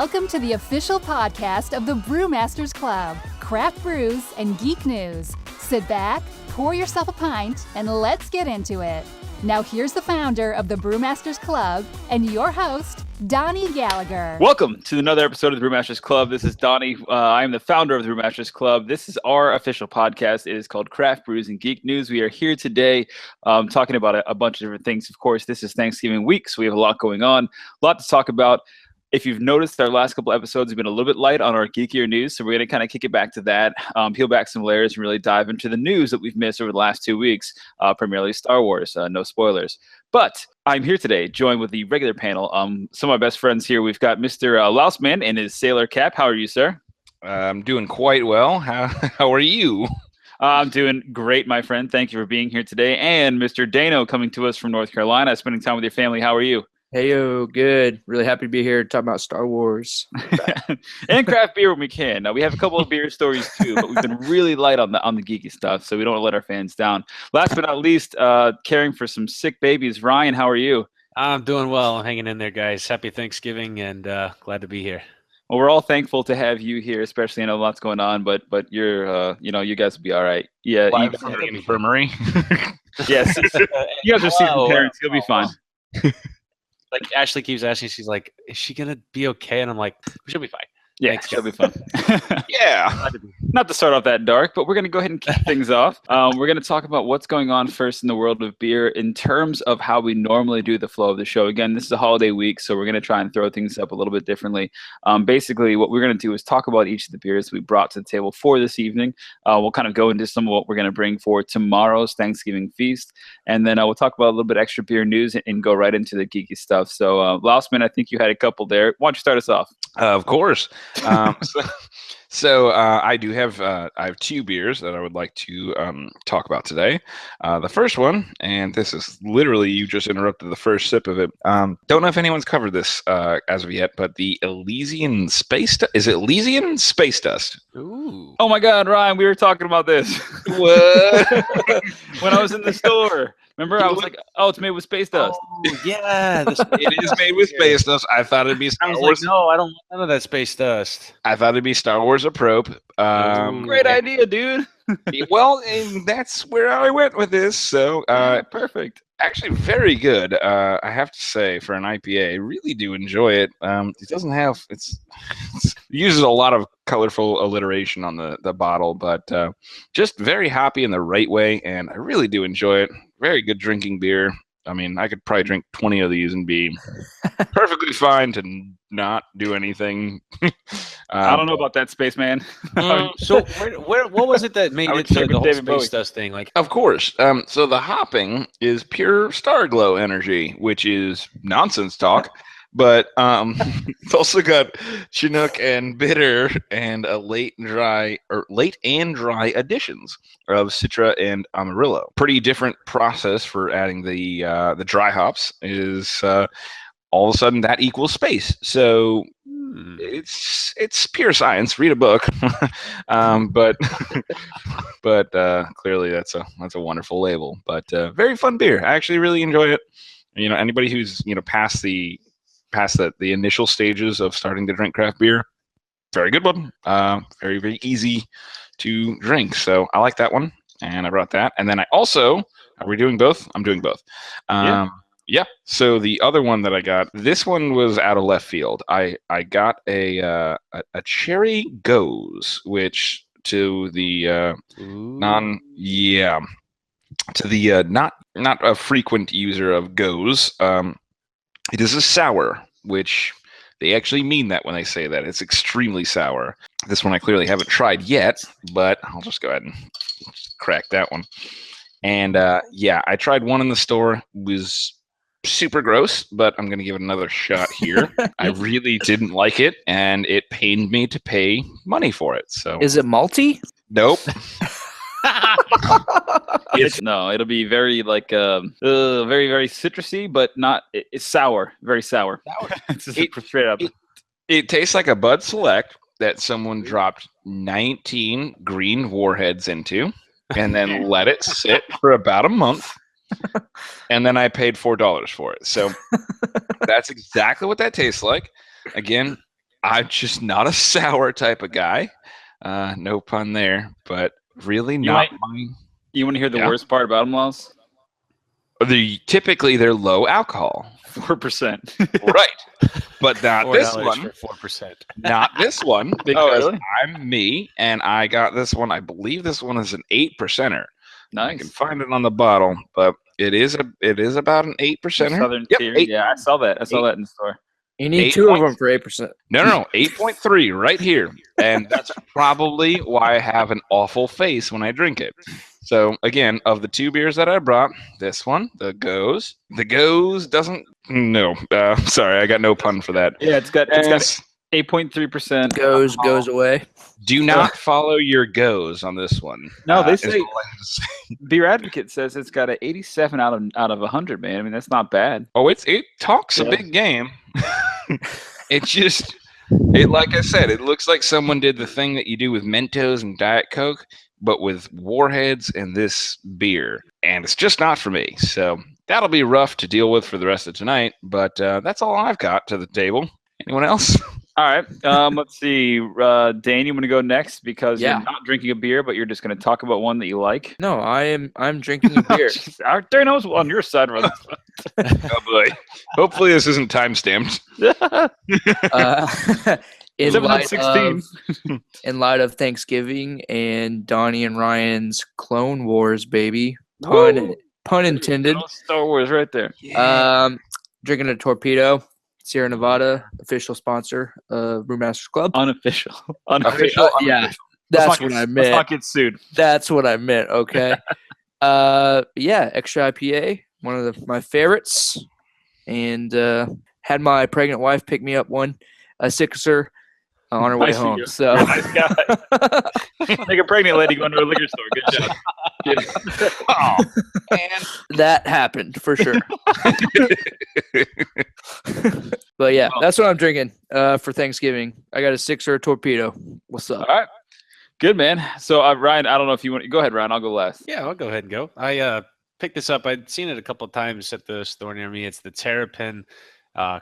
Welcome to the official podcast of the Brewmasters Club, Craft Brews and Geek News. Sit back, pour yourself a pint, and let's get into it. Now here's the founder of the Brewmasters Club and your host, Donnie Gallagher. Welcome to another episode of the Brewmasters Club. This is Donnie. I am the founder of the Brewmasters Club. This is our official podcast. It is called Craft Brews and Geek News. We are here today talking about a bunch of different things. Of course, this is Thanksgiving week, so we have a lot going on, a lot to talk about. If you've noticed, our last couple episodes have been a little bit light on our geekier news, so we're going to kind of kick it back to that, peel back some layers, and really dive into the news that we've missed over the last 2 weeks, primarily Star Wars, no spoilers. But I'm here today, joined with the regular panel. Some of my best friends here. We've got Mr. Lousman in his sailor cap. How are you, sir? I'm doing quite well. How are you? I'm doing great, my friend. Thank you for being here today. And Mr. Dano coming to us from North Carolina, spending time with your family. How are you? Heyo, good. Really happy to be here talking about Star Wars. And craft beer when we can. Now, we have a couple of beer stories too, but we've been really light on the geeky stuff, so we don't want to let our fans down. Last but not least, caring for some sick babies. Ryan, how are you? I'm doing well. I'm hanging in there, guys. Happy Thanksgiving, and glad to be here. Well, we're all thankful to have you here, especially I know lots going on, but you're, you guys will be all right. Yeah, Live from the infirmary. Yes, you guys are seasoned parents. You'll be fine. Like Ashley keeps asking, she's like, "Is she gonna be okay?" And I'm like, "She'll be fine." Yeah, Thanks, she'll be fun. Yeah. Not to start off that dark, but we're going to go ahead and kick things off. We're going to talk about what's going on first in the world of beer in terms of how we normally do the flow of the show. Again, this is a holiday week, so we're going to try and throw things up a little bit differently. Basically, what we're going to do is talk about each of the beers we brought to the table for this evening. We'll kind of go into some of what we're going to bring for tomorrow's Thanksgiving feast, and then we'll talk about a little bit extra beer news and go right into the geeky stuff. So, Lousman, I think you had a couple there. Why don't you start us off? Of course. So I do have I have two beers that I would like to talk about today. The first one, and this is literally, you just interrupted the first sip of it. Don't know if anyone's covered this as of yet, but the Elysian Space Dust. Is it Elysian Space Dust? Ooh. Oh my God, Ryan, we were talking about this. What? When I was in the store. Remember, I was like, "Oh, it's made with space dust." Oh, yeah, It is made with space dust. I thought it'd be I Star was Wars. like, no, I don't want none of that space dust. I thought it'd be Star Wars appropriate. Great idea, dude. Well, and that's where I went with this. So, Perfect. actually, very good. I have to say, for an IPA, I really do enjoy it. It doesn't have it uses a lot of colorful alliteration on the bottle, but just very happy in the right way, and I really do enjoy it. Very good drinking beer. I mean, I could probably drink 20 of these and be perfectly fine to not do anything. I don't know about that, spaceman. So, what was it that made I it would to check the with whole David space Bowie. dust thing? Like, Of course. So the hopping is pure Starglow energy, which is nonsense talk. But it's also got Chinook and bitter and a late and dry additions of Citra and Amarillo. Pretty different process for adding the dry hops. Is all of a sudden that equals space. So it's pure science. Read a book. but clearly that's a wonderful label. But very fun beer. I actually really enjoy it. You know, anybody who's past the initial stages of starting to drink craft beer, very good one. Very, very easy to drink. So I like that one, and I brought that. And then I also, are we doing both? I'm doing both. Yeah. So the other one that I got, this one was out of left field. I got a Cherry Goes, which to the not a frequent user of Goes. It is a sour, which they actually mean that when they say that. It's extremely sour. This one I clearly haven't tried yet, but I'll just go ahead and crack that one. And I tried one in the store. It was super gross, but I'm going to give it another shot here. I really didn't like it, and it pained me to pay money for it. So Is it malty? Nope. It'll be very very, very citrusy, but not. It's sour, very sour. It's just straight up. It tastes like a Bud Select that someone dropped 19 green warheads into and then let it sit for about a month. And then I paid $4 for it. So that's exactly what that tastes like. Again, I'm just not a sour type of guy. No pun there, but really not mine. You want to hear the worst part about them, Laws? Typically they're low alcohol. 4%. Right. But not this $4 one. for 4%. Not this one, because really? I'm me, and I got this one. I believe this one is an 8%er. Nice. I can find it on the bottle, but it is about an 8%er. Southern Yep, Tier. 8. Yeah, I saw that. I saw that in the store. You need 8 two of points. them for 8%. No, 8.3 right here. And that's probably why I have an awful face when I drink it. So, again, of the 2 beers that I brought, this one, the Goes doesn't, no, sorry, I got no pun for that. Yeah, it's got 8.3%. Goes away. Do not follow your Goes on this one. No, they is say all I have to say. Beer Advocate says it's got an 87 out of 100, man. I mean, that's not bad. Oh, it talks a big game. Like I said, it looks like someone did the thing that you do with Mentos and Diet Coke, but with Warheads and this beer. And it's just not for me. So that'll be rough to deal with for the rest of tonight. But that's all I've got to the table. Anyone else? All right. Let's see. Dane, you want to go next because you're not drinking a beer, but you're just going to talk about one that you like? No, I'm drinking a beer. Dane, I was on your side. Oh, boy. Hopefully this isn't time-stamped. In light of Thanksgiving and Donnie and Ryan's Clone Wars, baby. Pun intended. Star Wars right there. Drinking a Torpedo. Sierra Nevada, official sponsor of Brewmasters Club. Unofficial. Yeah, that's what I meant. Let's not get sued. That's what I meant. Okay. Extra IPA, one of my favorites, and had my pregnant wife pick me up a sixer on her way home. You. So nice guy. Make a pregnant lady go into a liquor store. Good job. Oh, man. That happened for sure. But yeah, that's what I'm drinking for Thanksgiving. I got a sixer Torpedo. What's up? All right. Good, man. So, Ryan, I don't know if you want to go ahead, Ryan. I'll go last. Yeah, I'll go ahead and go. I picked this up. I'd seen it a couple of times at the store near me. It's the Terrapin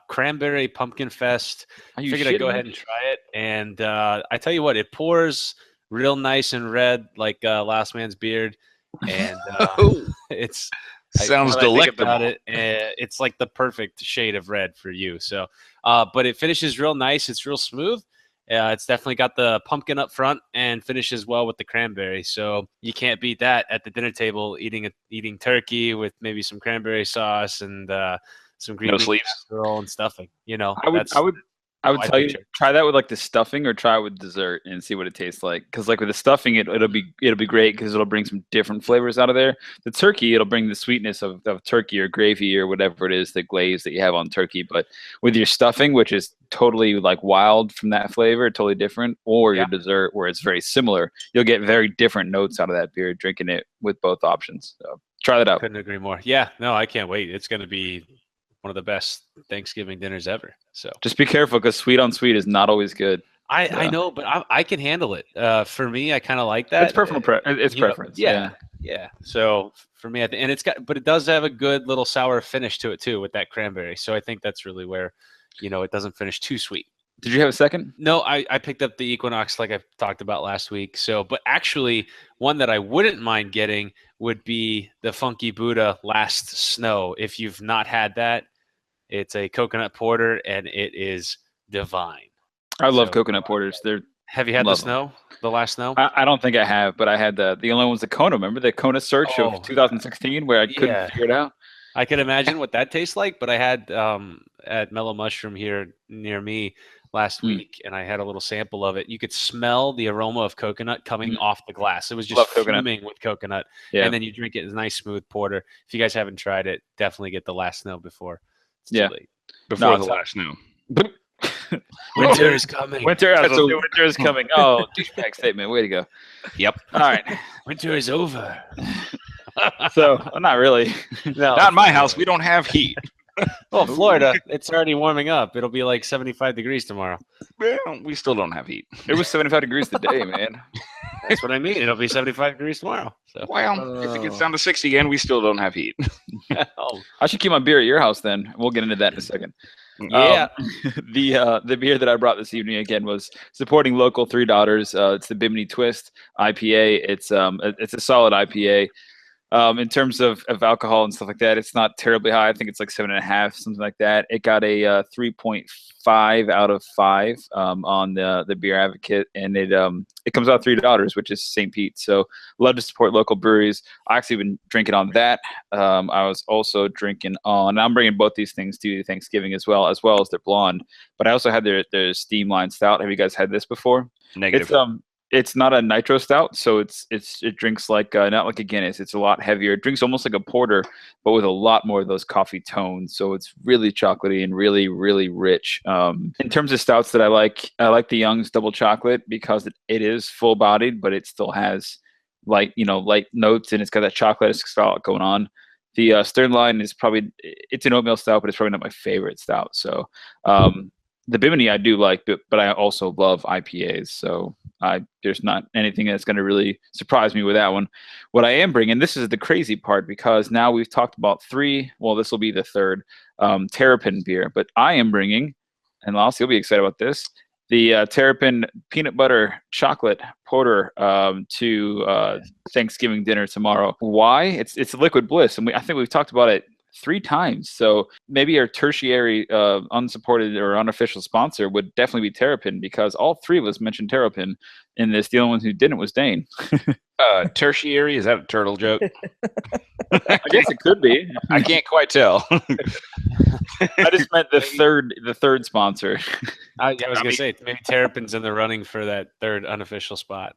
Cranberry Pumpkin Fest. I figured I'd go ahead and try it. And I tell you what, it pours real nice and red like Last Man's Beard. And it's sounds delectable. About it, it's like the perfect shade of red for you. So, but it finishes real nice. It's real smooth. It's definitely got the pumpkin up front and finishes well with the cranberry. So you can't beat that at the dinner table, eating turkey with maybe some cranberry sauce and some green bean casserole and stuffing. I would tell you try that with like the stuffing or try it with dessert and see what it tastes like. Because like with the stuffing, it'll be great because it'll bring some different flavors out of there. The turkey, it'll bring the sweetness of turkey or gravy or whatever it is, the glaze that you have on turkey. But with your stuffing, which is totally like wild from that flavor, totally different, or your dessert where it's very similar, you'll get very different notes out of that beer drinking it with both options. So try that out. Couldn't agree more. Yeah, no, I can't wait. It's going to be one of the best Thanksgiving dinners ever. So just be careful because sweet on sweet is not always good. I know, but I can handle it. For me, I kind of like that. It's personal preference. Yeah. So for me, and it does have a good little sour finish to it too with that cranberry. So I think that's really where, it doesn't finish too sweet. Did you have a second? No, I picked up the Equinox like I talked about last week. So, but actually one that I wouldn't mind getting would be the Funky Buddha Last Snow. If you've not had that, it's a coconut porter and it is divine. I love coconut porters. Have you had the Last Snow? I don't think I have, but I had the only one was the Kona. Remember the Kona search of 2016 where I couldn't figure it out? I can imagine what that tastes like, but I had at Mellow Mushroom here near me last week, and I had a little sample of it. You could smell the aroma of coconut coming off the glass. It was just fuming with coconut. Yeah. And then you drink it as a nice smooth porter. If you guys haven't tried it, definitely get the Last Snow before. It's too late. Before the Last Snow. Winter is coming. Winter is coming. Oh, douchebag statement. Way to go. Yep. All right. Winter is over. So, not really. No, not in my house. We don't have heat. Well, Florida, it's already warming up. It'll be like 75 degrees tomorrow. Well, we still don't have heat. It was 75 degrees today, man. That's what I mean. It'll be 75 degrees tomorrow. So. Well, if it gets down to 60 again, we still don't have heat. I should keep my beer at your house then. We'll get into that in a second. Yeah. The beer that I brought this evening again was supporting local Three Daughters. It's the Bimini Twist IPA. It's a solid IPA. In terms of alcohol and stuff like that, it's not terribly high. I think it's like 7.5, something like that. It got a 3.5 out of 5 on the Beer Advocate, and it comes out Three Daughters, which is St. Pete. So love to support local breweries. I actually been drinking on that. I was also drinking on. I'm bringing both these things to Thanksgiving as well as their blonde. But I also had their Steam Line Stout. Have you guys had this before? Negative. It's not a nitro stout, so it drinks like not like a Guinness. It's a lot heavier. It drinks almost like a porter, but with a lot more of those coffee tones. So it's really chocolatey and really, really rich. In terms of stouts that I like the Young's Double Chocolate because it is full bodied, but it still has light notes, and it's got that chocolate stout going on. The Stern Line is it's an oatmeal stout, but it's probably not my favorite stout. So the Bimini I do like, but I also love IPAs. So there's not anything that's going to really surprise me with that one. What I am bringing, this is the crazy part, because now we've talked about 3. Well, this will be the 3rd Terrapin beer, but I am bringing, and Lars, you'll be excited about this, the Terrapin peanut butter chocolate porter to Thanksgiving dinner tomorrow. Why? It's Liquid Bliss, and I think we've talked about it 3 times. So maybe our tertiary unsupported or unofficial sponsor would definitely be Terrapin, because all 3 of us mentioned Terrapin in this. The only one who didn't was Dane. Tertiary, is that a turtle joke? I guess it could be. I can't quite tell. I just meant the third sponsor. I was going to say, maybe Terrapin's in the running for that 3rd unofficial spot.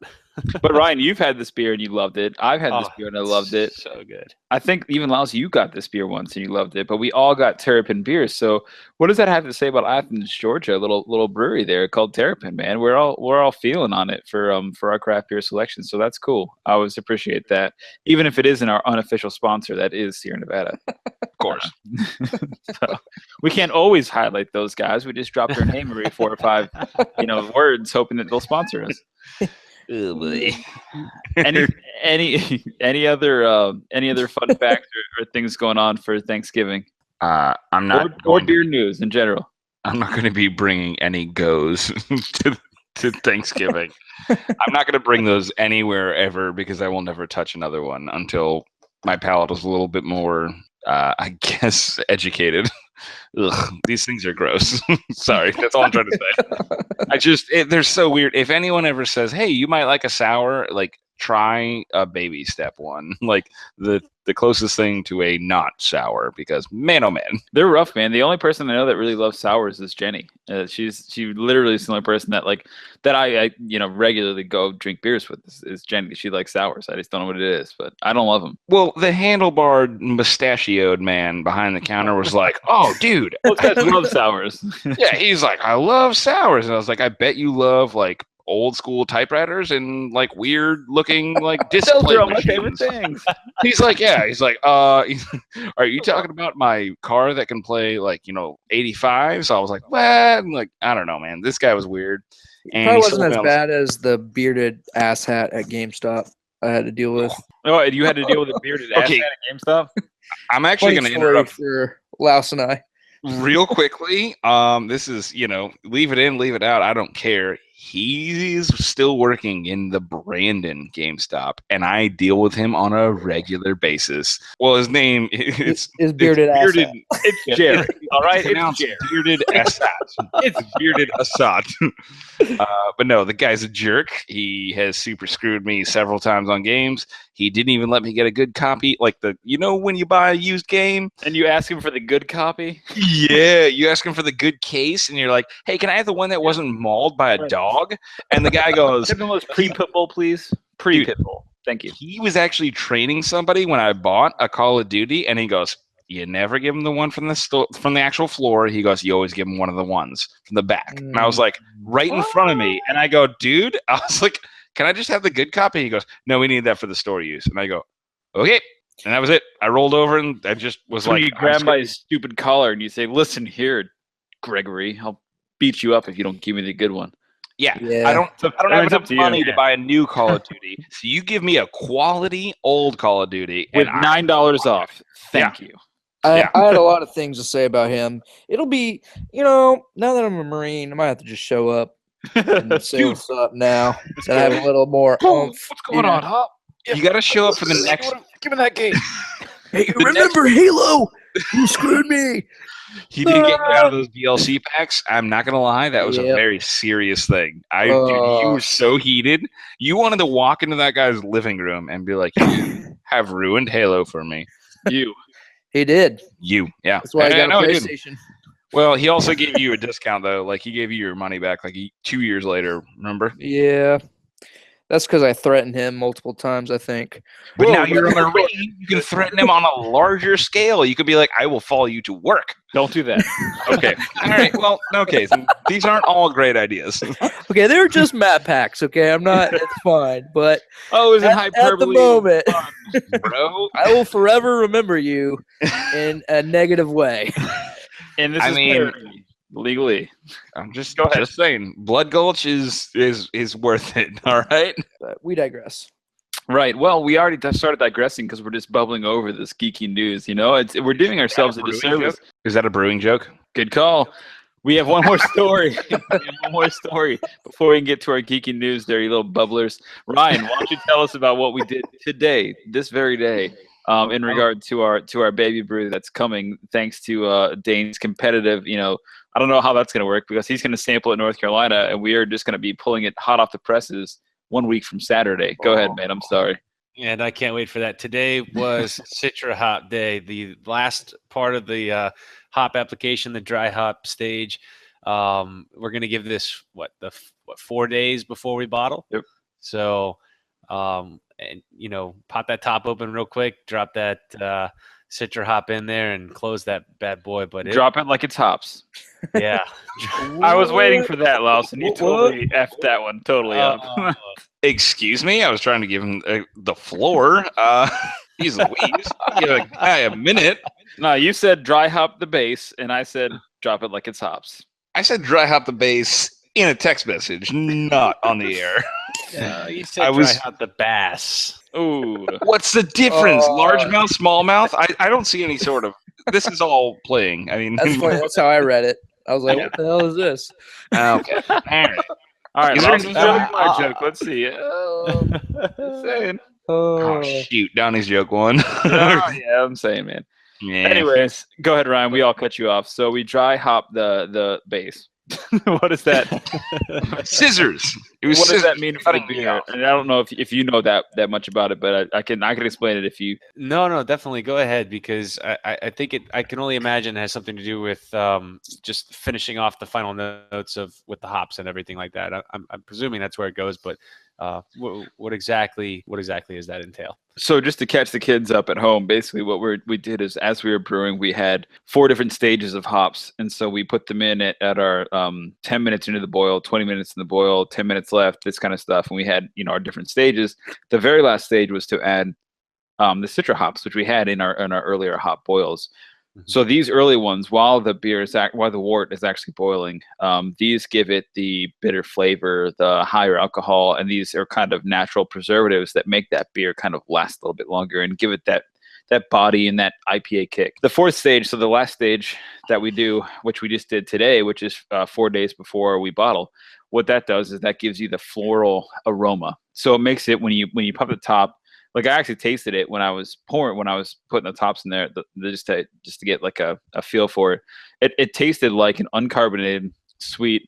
But Ryan, you've had this beer and you loved it. I've had this beer and I loved it. So good. I think even Laos, you got this beer once and you loved it. But we all got Terrapin beers. So what does that have to say about Athens, Georgia? A little brewery there called Terrapin, man. We're all feeling on it for our craft beer selection. So that's cool. I always appreciate that, even if it isn't our unofficial sponsor. That is Sierra Nevada, of course. So we can't always highlight those guys. We just drop their name every 4 or 5, words, hoping that they'll sponsor us. Oh boy. Any other fun facts or things going on for Thanksgiving? I'm not or beer news in general. I'm not going to be bringing any goes to Thanksgiving. I'm not going to bring those anywhere ever, because I will never touch another one until my palate is a little bit more, I guess, educated. Ugh, these things are gross. Sorry, that's all I'm trying to say. They're so weird. If anyone ever says, "Hey, you might like a sour," like, try a baby step one, like the closest thing to a not sour, because man, oh man, they're rough, man. The only person I know that really loves sours is Jenny. She literally is the only person that I regularly go drink beers with is Jenny. She likes sours. I just don't know what it is, but I don't love them. Well, the handlebar mustachioed man behind the counter was like, "Oh, dude, those guys love sours." Yeah, he's like, "I love sours," and I was like, "I bet you love like old school typewriters and like weird looking like display Those are all my machines." favorite things. He's like, "Yeah." He's like, are you talking about my car that can play like 85? So I was like, "Well," I'm like, I don't know, man. This guy was weird. And Probably wasn't as bad as the bearded ass hat at GameStop I had to deal with. Oh, you had to deal with a bearded ass hat at GameStop? I'm actually going to interrupt for Laos and I. Real quickly. This is, leave it in, leave it out. I don't care. He's still working in the Brandon GameStop, and I deal with him on a regular basis. Well, his name is Bearded Assad. It's Jerry. All right, it's Jerry. Bearded Assad. It's Bearded Assad. But no, the guy's a jerk. He has super screwed me several times on games. He didn't even let me get a good copy, like when you buy a used game and you ask him for the good copy. Yeah, you ask him for the good case, and you're like, "Hey, can I have the one that wasn't mauled by a dog?" And the guy goes, "Have the most pre-pitbull, please." Pre-pitbull. Thank you. He was actually training somebody when I bought a Call of Duty, and he goes, "You never give him the one from the actual floor." He goes, "You always give him one of the ones from the back." And I was like, right in front of me, and I go, "Dude," I was like, "Can I just have the good copy?" He goes, "No, we need that for the store use." And I go, "Okay." And that was it. I rolled over and I just was like, you grab my stupid collar and you say, "Listen here, Gregory, I'll beat you up if you don't give me the good one." Yeah. I don't have enough money to buy a new Call of Duty. So you give me a quality old Call of Duty with $9 off. Thank you. Yeah. I had a lot of things to say about him. It'll be, now that I'm a Marine, I might have to just show up and say Dude. what's up now. And I have a little more oomph. What's going on, Hop? You got to show up for the next. Give me that game. Hey, remember Halo? You screwed me. He did get me out of those DLC packs. I'm not gonna lie, that was a Yep. very serious thing. Dude, you were so heated. You wanted to walk into that guy's living room and be like, "You have ruined Halo for me." He did. Yeah. That's why I got a know he did. PlayStation. Well, he also gave you a discount though. Like he gave you your money back like 2 years later. Remember? Yeah. That's because I threatened him multiple times, I think. But now you're on a Marine. You can threaten him on a larger scale. You could be like, "I will follow you to work." Don't do that. Okay. All right. Well, okay. So these aren't all great ideas. Okay, they're just map packs, okay? I'm not, it's fine. But Oh, is it at the hyperbole? moment, Bro. I will forever remember you in a negative way. And this I is mean- parody, legally. I'm just Go ahead. just saying, Blood Gulch is worth it. All right. But we digress. Right. Well, we already started digressing because we're just bubbling over this geeky news. We're doing ourselves a disservice. Is that a brewing joke? Good call. We have one more story. Before we can get to our geeky news there, you little bubblers. Ryan, why don't you tell us about what we did today, this very day, in regard to our baby brew that's coming, thanks to Dane's competitive, I don't know how that's going to work because he's going to sample it in North Carolina, and we are just going to be pulling it hot off the presses 1 week from Saturday. Go ahead, man. I'm sorry. And I can't wait for that. Today was Citra Hop Day, the last part of the hop application, the dry hop stage. We're going to give this 4 days before we bottle. Yep. So, pop that top open real quick, drop that Citra hop in there, and close that bad boy. But Drop it like it's hops. yeah. I was waiting for that, Lawson. You totally effed that one totally up. Excuse me, I was trying to give him the floor. He's Louise. Give a guy a minute. No, you said dry hop the base, and I said drop it like it's hops. I said dry hop the base in a text message, not on the air. You said I was- dry hop the bass. Ooh. What's the difference? Largemouth, smallmouth? I don't see any sort of. This is all playing. I mean, That's funny. That's how I read it. I was like, what the hell is this? okay. All right. All right, Is there Lawson's any- joke, my joke. Let's see. Just saying. Oh shoot, Donnie's joke one. Oh, yeah, I'm saying, man. Yeah. Anyways, go ahead, Ryan. We all cut you off. So we dry hop the base. What is that? Scissors. It was What does that scissors mean for the cutting me beer? off. And I don't know if you know that much about it, but I can explain it if you. No, definitely go ahead, because I think I can only imagine it has something to do with just finishing off the final notes with the hops and everything like that. I'm presuming that's where it goes, but what exactly does that entail? So just to catch the kids up at home, basically what we did is, as we were brewing, we had 4 different stages of hops, and so we put them in at our 10 minutes into the boil, 20 minutes in the boil, 10 minutes left, this kind of stuff, and we had our different stages. The very last stage was to add the citra hops, which we had in our earlier hop boils. So these early ones, while the wort is actually boiling, these give it the bitter flavor, the higher alcohol, and these are kind of natural preservatives that make that beer kind of last a little bit longer and give it that body and that IPA kick. The 4th stage, so the last stage that we do, which we just did today, which is 4 days before we bottle, what that does is that gives you the floral aroma. So it makes it when you pop the top. Like, I actually tasted it when I was putting the tops in there, just to get like a feel for it. It tasted like an uncarbonated sweet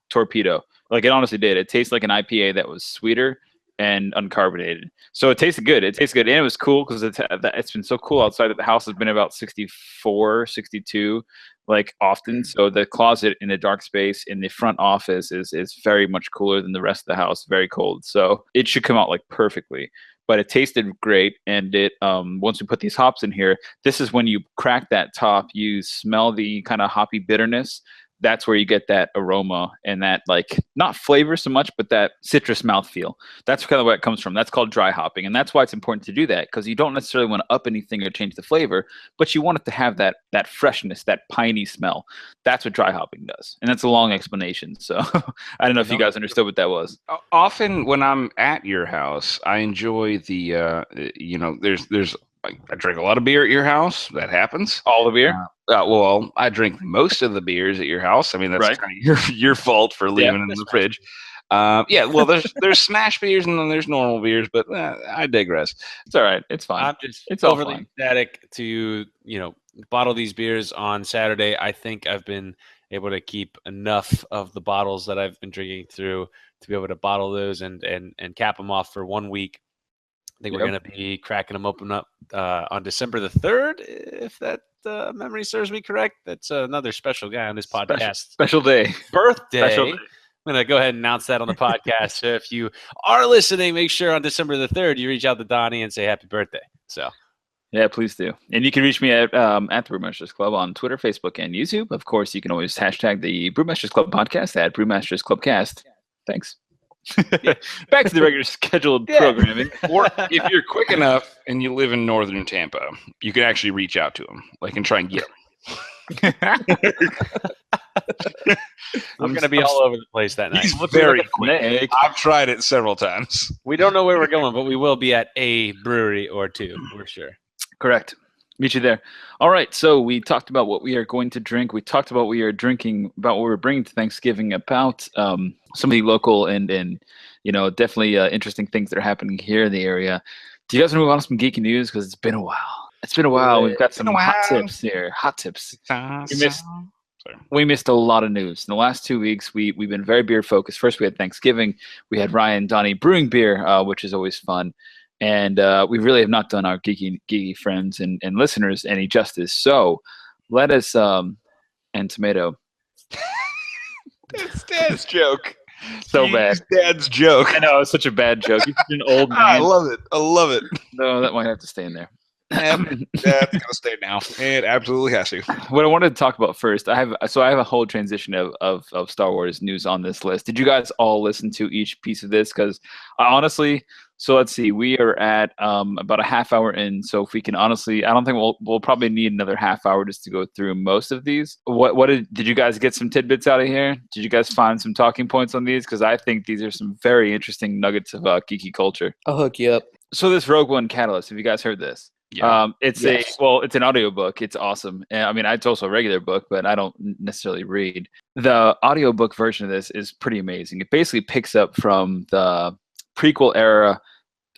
torpedo. Like, it honestly did. It tastes like an IPA that was sweeter and uncarbonated. So it tasted good. And it was cool because it's been so cool outside that the house has been about 64, 62, like, often. So the closet in the dark space in the front office is very much cooler than the rest of the house. Very cold. So it should come out like perfectly. But it tasted great, and it once we put these hops in here, this is when you crack that top, you smell the kind of hoppy bitterness. That's where you get that aroma and that, like, not flavor so much, but that citrus mouthfeel. That's kind of where it comes from. That's called dry hopping, and that's why it's important to do that, because you don't necessarily want to up anything or change the flavor, but you want it to have that freshness, that piney smell. That's what dry hopping does, and that's a long explanation. So I don't know if you guys understood what that was. Often when I'm at your house, I enjoy the there's I drink a lot of beer at your house. That happens. All the beer. Well, I drink most of the beers at your house. I mean, that's Right. kind of your fault for leaving it in the fridge. Yeah, well, there's smash beers and then there's normal beers, but I digress. It's all right. It's fine. I'm just It's all overly fine. ecstatic to bottle these beers on Saturday. I think I've been able to keep enough of the bottles that I've been drinking through to be able to bottle those and cap them off for 1 week. I think we're going to be cracking them open up on December the 3rd, if that memory serves me correct. That's another special guy on this podcast. Special day. Birthday. Special day. I'm going to go ahead and announce that on the podcast. So if you are listening, make sure on December the 3rd, you reach out to Donnie and say happy birthday. So, yeah, please do. And you can reach me at the Brewmasters Club on Twitter, Facebook, and YouTube. Of course, you can always hashtag the Brewmasters Club podcast at Brewmasters Clubcast. Thanks. Back to the regular scheduled programming. Or if you're quick enough and you live in northern Tampa, you can actually reach out to him, and try and get him. I'm going to be all over the place that night. He's very quick. I've tried it several times. We don't know where we're going, but we will be at a brewery or two for sure. Correct. Meet you there. All right. So we talked about what we are going to drink. We talked about what we are drinking, about what we're bringing to Thanksgiving, about some of the local and definitely interesting things that are happening here in the area. Do you guys want to move on to some geeky news? Because it's been a while. We've got some hot tips here. Hot tips. We missed a lot of news. In the last 2 weeks, we've been very beer focused. First, we had Thanksgiving. We had Ryan and Donnie brewing beer, which is always fun. And we really have not done our geeky friends and listeners any justice. So let us, and Tomato. That's Dad's joke. So bad. Dad's joke. I know, it's such a bad joke. You're such an old man. I love it. No, that might have to stay in there. That's gonna stay now. It absolutely has to. What I wanted to talk about first, I have a whole transition of Star Wars news on this list. Did you guys all listen to each piece of this? Because honestly, so let's see, we are at about a half hour in. So if we can honestly, I don't think we'll probably need another half hour just to go through most of these. What did you guys get some tidbits out of here? Did you guys find some talking points on these? Because I think these are some very interesting nuggets of geeky culture. I'll hook you up. So this Rogue One Catalyst, have you guys heard this? Yeah. It's an audiobook. It's awesome. I mean, it's also a regular book, but I don't necessarily read. The audiobook version of this is pretty amazing. It basically picks up from the prequel era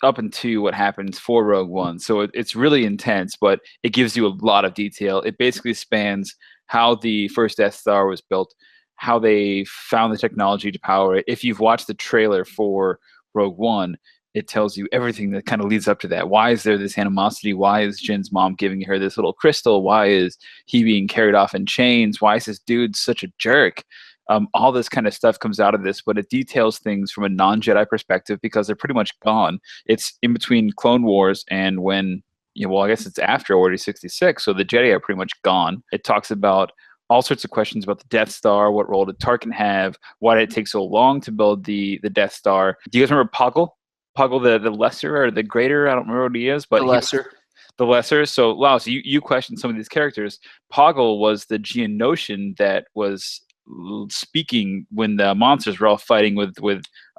up into what happens for Rogue One. So it's really intense, but it gives you a lot of detail. It basically spans how the first Death Star was built, how they found the technology to power it. If you've watched the trailer for Rogue One, it tells you everything that kind of leads up to that. Why is there this animosity? Why is Jin's mom giving her this little crystal? Why is he being carried off in chains? Why is this dude such a jerk? All this kind of stuff comes out of this, but it details things from a non-Jedi perspective because they're pretty much gone. It's in between Clone Wars and when, I guess it's after Order 66, so the Jedi are pretty much gone. It talks about all sorts of questions about the Death Star. What role did Tarkin have? Why did it take so long to build the Death Star? Do you guys remember Poggle? Poggle, the lesser or the greater? I don't remember what he is, but the lesser. So, wow. So you questioned some of these characters. Poggle was the Geonosian that was speaking when the monsters were all fighting with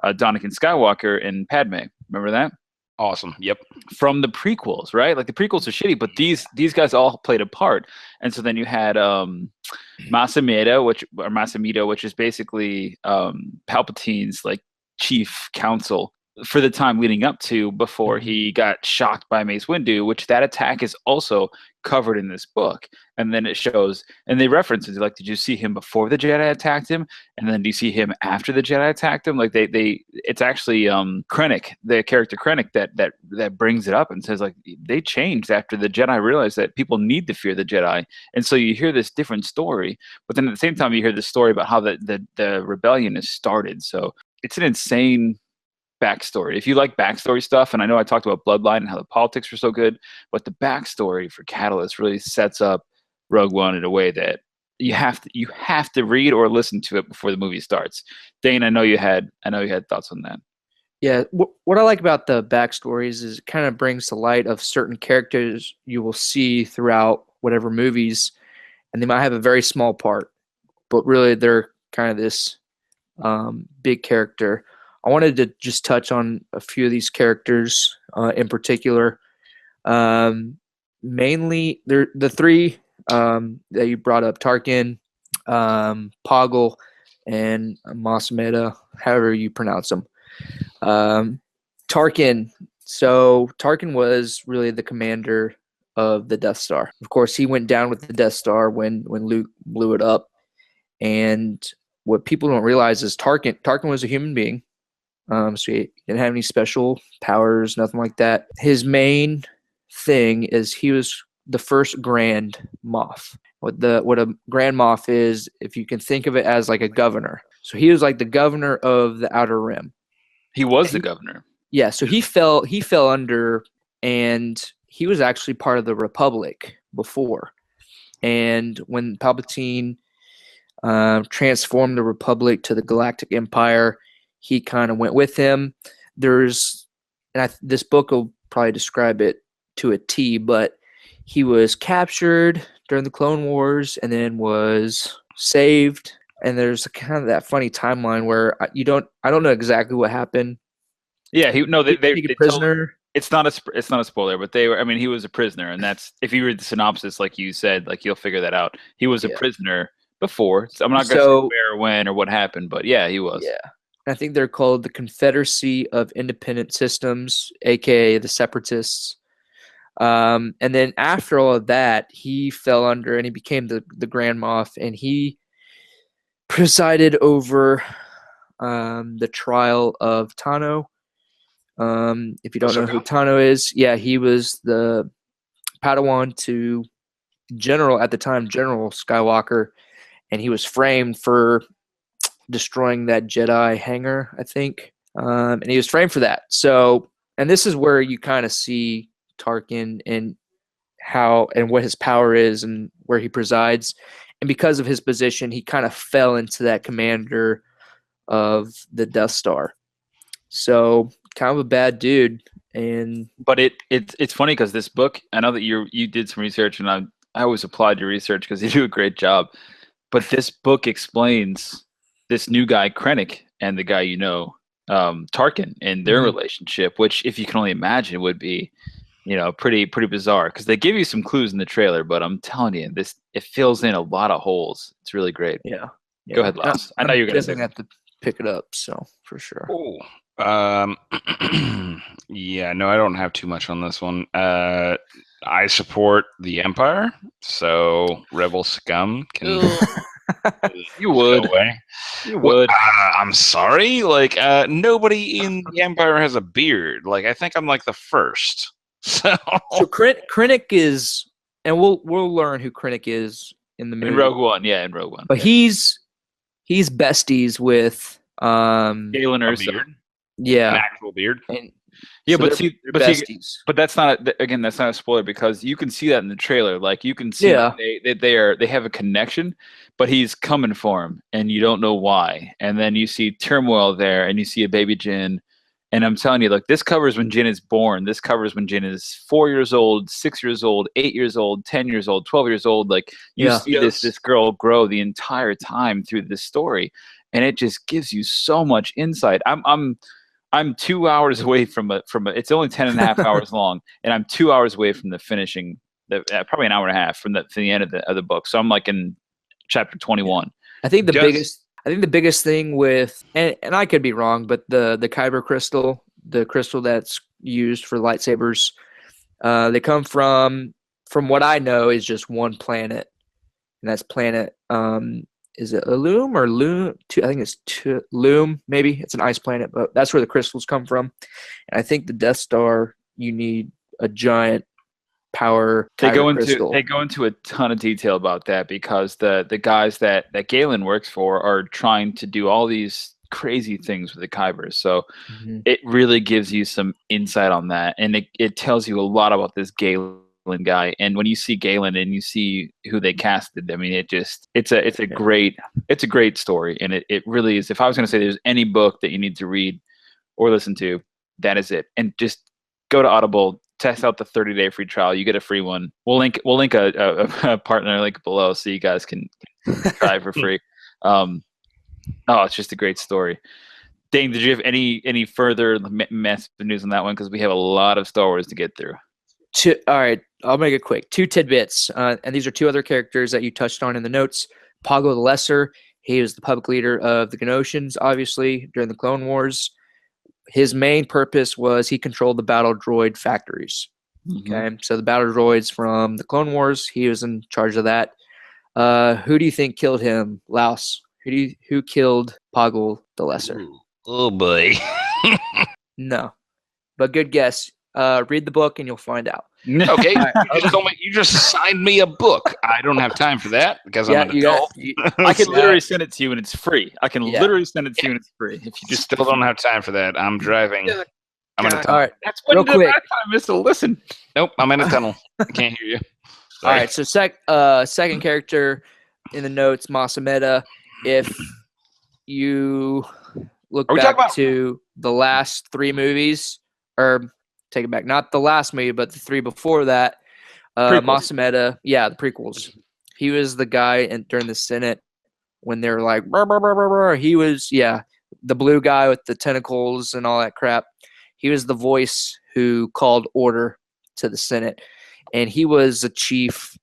Anakin Skywalker and Padme. Remember that? Awesome. Yep. From the prequels, right? Like the prequels are shitty, but these guys all played a part. And so then you had Masamito, which is basically Palpatine's like chief counsel for the time leading up to before he got shocked by Mace Windu, which that attack is also covered in this book. And then it shows, and they reference it, like, did you see him before the Jedi attacked him? And then do you see him after the Jedi attacked him? Like it's actually Krenek, the character Krenek that brings it up and says, like, they changed after the Jedi realized that people need to fear the Jedi. And so you hear this different story, but then at the same time you hear the story about how the rebellion is started. So it's an insane backstory. If you like backstory stuff, and I know I talked about Bloodline and how the politics were so good, but the backstory for Catalyst really sets up Rogue One in a way that you have to read or listen to it before the movie starts. Dane, I know you had thoughts on that. Yeah, what I like about the backstories is it kind of brings to light of certain characters you will see throughout whatever movies, and they might have a very small part, but really they're kind of this big character. I wanted to just touch on a few of these characters in particular. mainly the three that you brought up: Tarkin, Poggle, and Masameda, however you pronounce them. Tarkin. So Tarkin was really the commander of the Death Star. Of course, he went down with the Death Star when Luke blew it up. And what people don't realize is Tarkin was a human being. So he didn't have any special powers, nothing like that. His main thing is he was the first Grand Moff. What a Grand Moff is, if you can think of it as like a governor. So he was like the governor of the Outer Rim. He was the governor. Yeah, so he fell under, and he was actually part of the Republic before. And when Palpatine transformed the Republic to the Galactic Empire, he kind of went with him. This book will probably describe it to a T, but he was captured during the Clone Wars and then was saved. And there's kind of that funny timeline where I don't know exactly what happened. Yeah, they prisoner. It's not a spoiler, but he was a prisoner, and that's, if you read the synopsis, like you said, like you'll figure that out. He was a prisoner before. So I'm not going to say where or when or what happened, but yeah, he was. Yeah. I think they're called the Confederacy of Independent Systems, aka the Separatists. And then after all of that, he fell under and he became the Grand Moff, and he presided over the trial of Tano. If you don't know who Tano is, yeah, he was the Padawan to General Skywalker, and he was framed for destroying that Jedi hangar, I think. And he was framed for that. So, and this is where you kind of see Tarkin and how and what his power is and where he presides. And because of his position, he kind of fell into that commander of the Death Star. So, kind of a bad dude. But it's funny because this book, I know that you did some research, and I always applaud your research because you do a great job. But this book explains this new guy, Krenek, and the guy Tarkin, and their relationship, which, if you can only imagine, would be, pretty bizarre, because they give you some clues in the trailer, but I'm telling you, it fills in a lot of holes. It's really great. Yeah. Go ahead, Lance. I know you're going to have to pick it up, so for sure. Oh. Yeah, no, I don't have too much on this one. I support the Empire, so Rebel scum can. You would. Go away. You would. I'm sorry. Like, nobody in the Empire has a beard. Like, I think I'm like the first. So Krenek is, and we'll learn who Krenek is in the movie. In Rogue One, yeah, in Rogue One. But he's besties with Galen Erso. Yeah, an actual beard. And yeah, so but that's not a spoiler, because you can see that in the trailer. Like, you can see they have a connection, but he's coming for him, and you don't know why. And then you see turmoil there, and you see a baby Jin. And I'm telling you, like, this covers when Jin is born. This covers when Jin is 4 years old, 6 years old, 8 years old, 10 years old, 12 years old. Like, you see this girl grow the entire time through this story, and it just gives you so much insight. I'm 2 hours away from it's only 10 and a half hours long, and I'm 2 hours away from the finishing, probably an hour and a half from the end of the book. So I'm like in chapter 21. I think the biggest thing with, and I could be wrong, but the Kyber Crystal, the crystal that's used for lightsabers, they come from what I know, is just one planet, and that's planet. Is it Loom or Loom? I think it's Loom. Maybe it's an ice planet, but that's where the crystals come from. And I think the Death Star, you need a giant power. They go into a ton of detail about that, because the guys that Galen works for are trying to do all these crazy things with the Kybers. So it really gives you some insight on that, and it tells you a lot about this Galen guy. And when you see Galen and you see who they casted, I mean, it's a great story, and it really is. If I was going to say there's any book that you need to read or listen to, that is it. And just go to Audible, test out the 30-day free trial. You get a free one. We'll link a partner link below, so you guys can try it for free. It's just a great story. Dane, did you have any further massive news on that one? Because we have a lot of Star Wars to get through. All right, I'll make it quick. 2 tidbits, and these are 2 other characters that you touched on in the notes. Poggle the Lesser, he was the public leader of the Genosians, obviously, during the Clone Wars. His main purpose was he controlled the battle droid factories. Okay, so the battle droids from the Clone Wars, he was in charge of that. Who do you think killed him, Laos? Who killed Poggle the Lesser? Oh boy. No, but good guess. Read the book and you'll find out. Okay, you just signed me a book. I don't have time for that because I'm an adult. I can literally send it to you and it's free. I can literally send it to you and it's free. If you just still don't have time for that, I'm driving. I'm in a tunnel. All right, that's when the last time is to listen. Nope, I'm in a tunnel. I can't hear you. All right, so second character in the notes, Masameda. If you look back to the last 3 movies, or take it back, not the last movie, but the 3 before that, Masameda, the prequels. He was the guy during the Senate when they were like, brr, brr, brr, brr, brr. He was, the blue guy with the tentacles and all that crap. He was the voice who called order to the Senate. And he was a chief.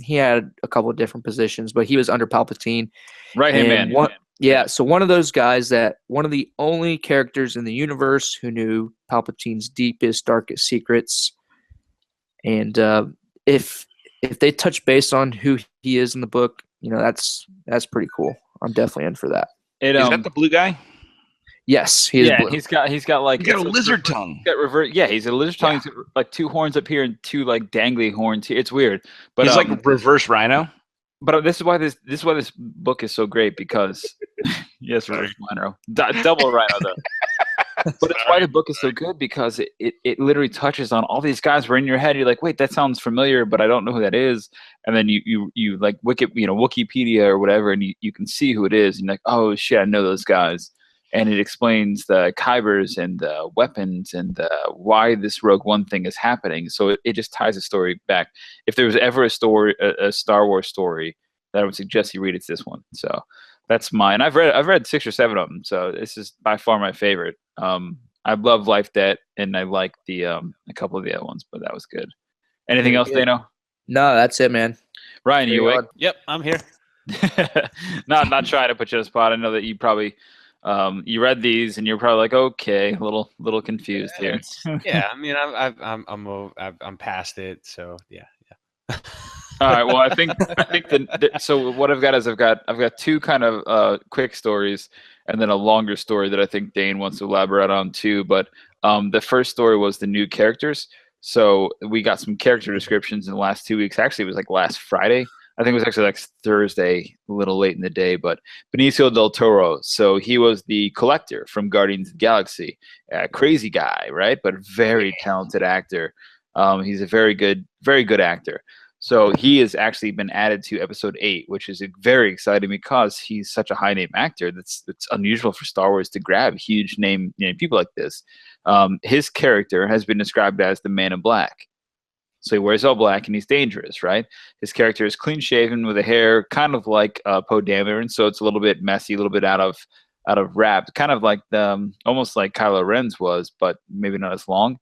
He had a couple of different positions, but he was under Palpatine. Right-hand man. So one of those guys one of the only characters in the universe who knew Palpatine's deepest, darkest secrets. And if they touch base on who he is in the book, that's pretty cool. I'm definitely in for that. Is that the blue guy? Yes, he is blue. He's got a lizard tongue. He's got he's a lizard tongue. He's got like 2 horns up here and 2 like dangly horns here. It's weird. But he's like reverse rhino. But this is why this book is so great because yes, reverse rhino. Double rhino though. But it's why the book is so good because it literally touches on all these guys were in your head. You're like, wait, that sounds familiar, but I don't know who that is. And then you like Wikipedia or whatever, and you can see who it is. And you're like, oh shit, I know those guys. And it explains the Kybers and the weapons and why this Rogue One thing is happening. So it just ties the story back. If there was ever a Star Wars story that I would suggest you read, it's this one. So that's mine. I've read 6 or 7 of them. So this is by far my favorite. I love Life Debt, and I like the a couple of the other ones, but that was good. Anything else, Dano? No, that's it, man. Ryan, are you awake? Yep, I'm here. not trying to put you on the spot. I know that you probably you read these and you're probably like, okay, a little confused here. I mean, I'm past it, so yeah. All right. Well, I think so. What I've got is I've got 2 kind of quick stories and then a longer story that I think Dane wants to elaborate on too. But the first story was the new characters. So we got some character descriptions in the last 2 weeks. Actually, it was like last Friday. I think it was actually like Thursday, a little late in the day, but Benicio del Toro. So he was the collector from Guardians of the Galaxy. Crazy guy, right? But very talented actor. He's a very good actor. So he has actually been added to episode 8, which is very exciting because he's such a high name actor. That's unusual for Star Wars to grab huge name people like this. His character has been described as the Man in Black. So he wears all black and he's dangerous, right? His character is clean shaven with a hair kind of like Poe Dameron, so it's a little bit messy, a little bit out of wrap, kind of like almost like Kylo Ren's was, but maybe not as long.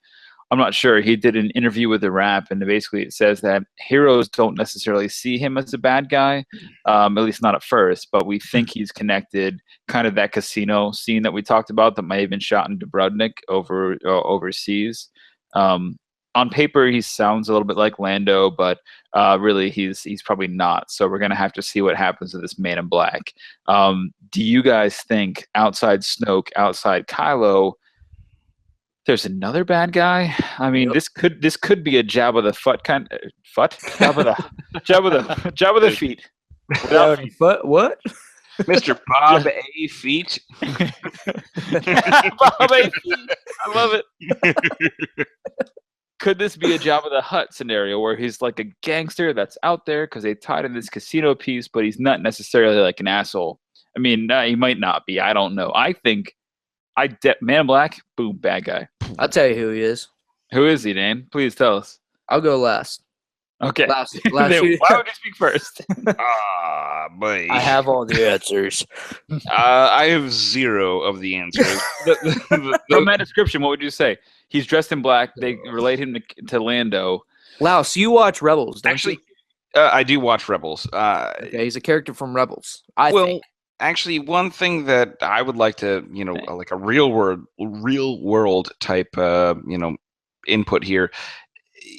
I'm not sure. He did an interview with The Wrap, and basically it says that heroes don't necessarily see him as a bad guy, at least not at first, but we think he's connected, kind of that casino scene that we talked about that might have been shot in Dubrovnik overseas. On paper, he sounds a little bit like Lando, but really he's probably not. So we're going to have to see what happens to this Man in Black. Do you guys think outside Snoke, outside Kylo, there's another bad guy? I mean, this could be a Jabba the Futt kind of Jabba the Feet. But what? Mr. Bob A. Feet. Bob A. Feet. I love it. Could this be a Jabba the Hutt scenario where he's like a gangster that's out there because they tied in this casino piece, but he's not necessarily like an asshole? I mean, he might not be. I don't know. I think Man in Black, boom, bad guy. I'll tell you who he is. Who is he, Dane? Please tell us. I'll go last. Okay. Last Why would year, you speak first? Ah, boy. I have all the answers. I have 0 of the answers. From that description, what would you say? He's dressed in black. They relate him to Lando. Wow, so you watch Rebels, don't Actually, you? I do watch Rebels. Okay, he's a character from Rebels. I well, think. actually, one thing that I would like to, like a real world type, input here.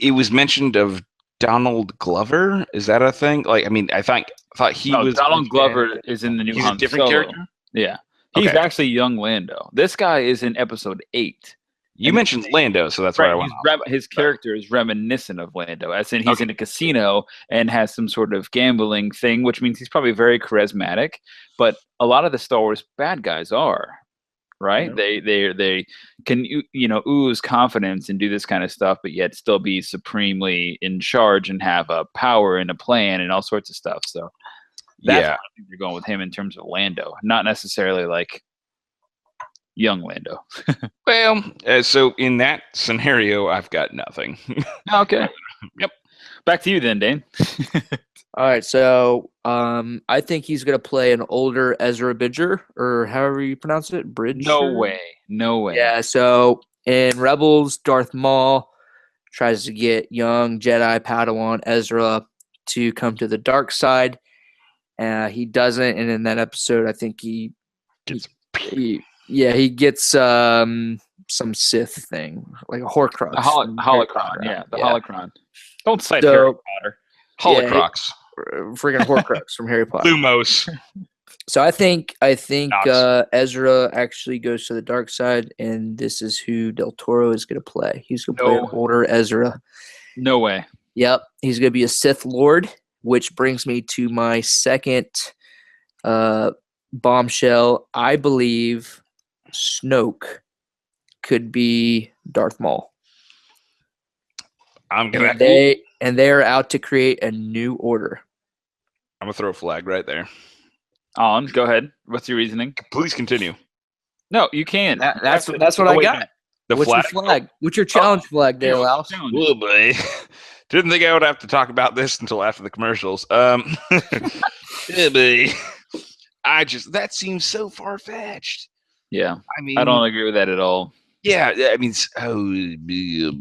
It was mentioned of Donald Glover. Is that a thing? Like, I mean, I thought he was. Donald Glover is in the new He's Han a different Solo. character. Yeah, he's Okay. actually young Lando. This guy is in episode 8. You mentioned Lando, so that's why I went. His character is reminiscent of Lando, as in he's in a casino and has some sort of gambling thing, which means he's probably very charismatic. But a lot of the Star Wars bad guys are, right? Yeah. They can ooze confidence and do this kind of stuff, but yet still be supremely in charge and have a power and a plan and all sorts of stuff. So that's where I think you're going with him in terms of Lando, not necessarily like young Lando. Well, so in that scenario, I've got nothing. Okay. Yep. Back to you then, Dane. All right, so I think he's gonna play an older Ezra Bridger, or however you pronounce it, Bridger. No way. Yeah, so in Rebels, Darth Maul tries to get young Jedi Padawan Ezra to come to the dark side. He doesn't, and in that episode, I think he gets some Sith thing, like a Horcrux. Holocron, yeah, the Holocron. Don't cite So- Harry Potter. Holocrox. Friggin' Horcrux from Harry Potter. Lumos. So I think Nox. Ezra actually goes to the dark side, and this is who Del Toro is going to play. He's going to play an older Ezra. No way. Yep, he's going to be a Sith Lord, which brings me to my second bombshell. I believe Snoke could be Darth Maul. I'm gonna. And they are out to create a new order. I'm gonna throw a flag right there. On, go ahead. What's your reasoning? Please continue. No, you can. That's what I got. The What's flag. your flag? What's your challenge flag there, Laos? Oh boy. Didn't think I would have to talk about this until after the commercials. Yeah, boy. That seems so far fetched. Yeah, I mean, I don't agree with that at all. Yeah, I mean,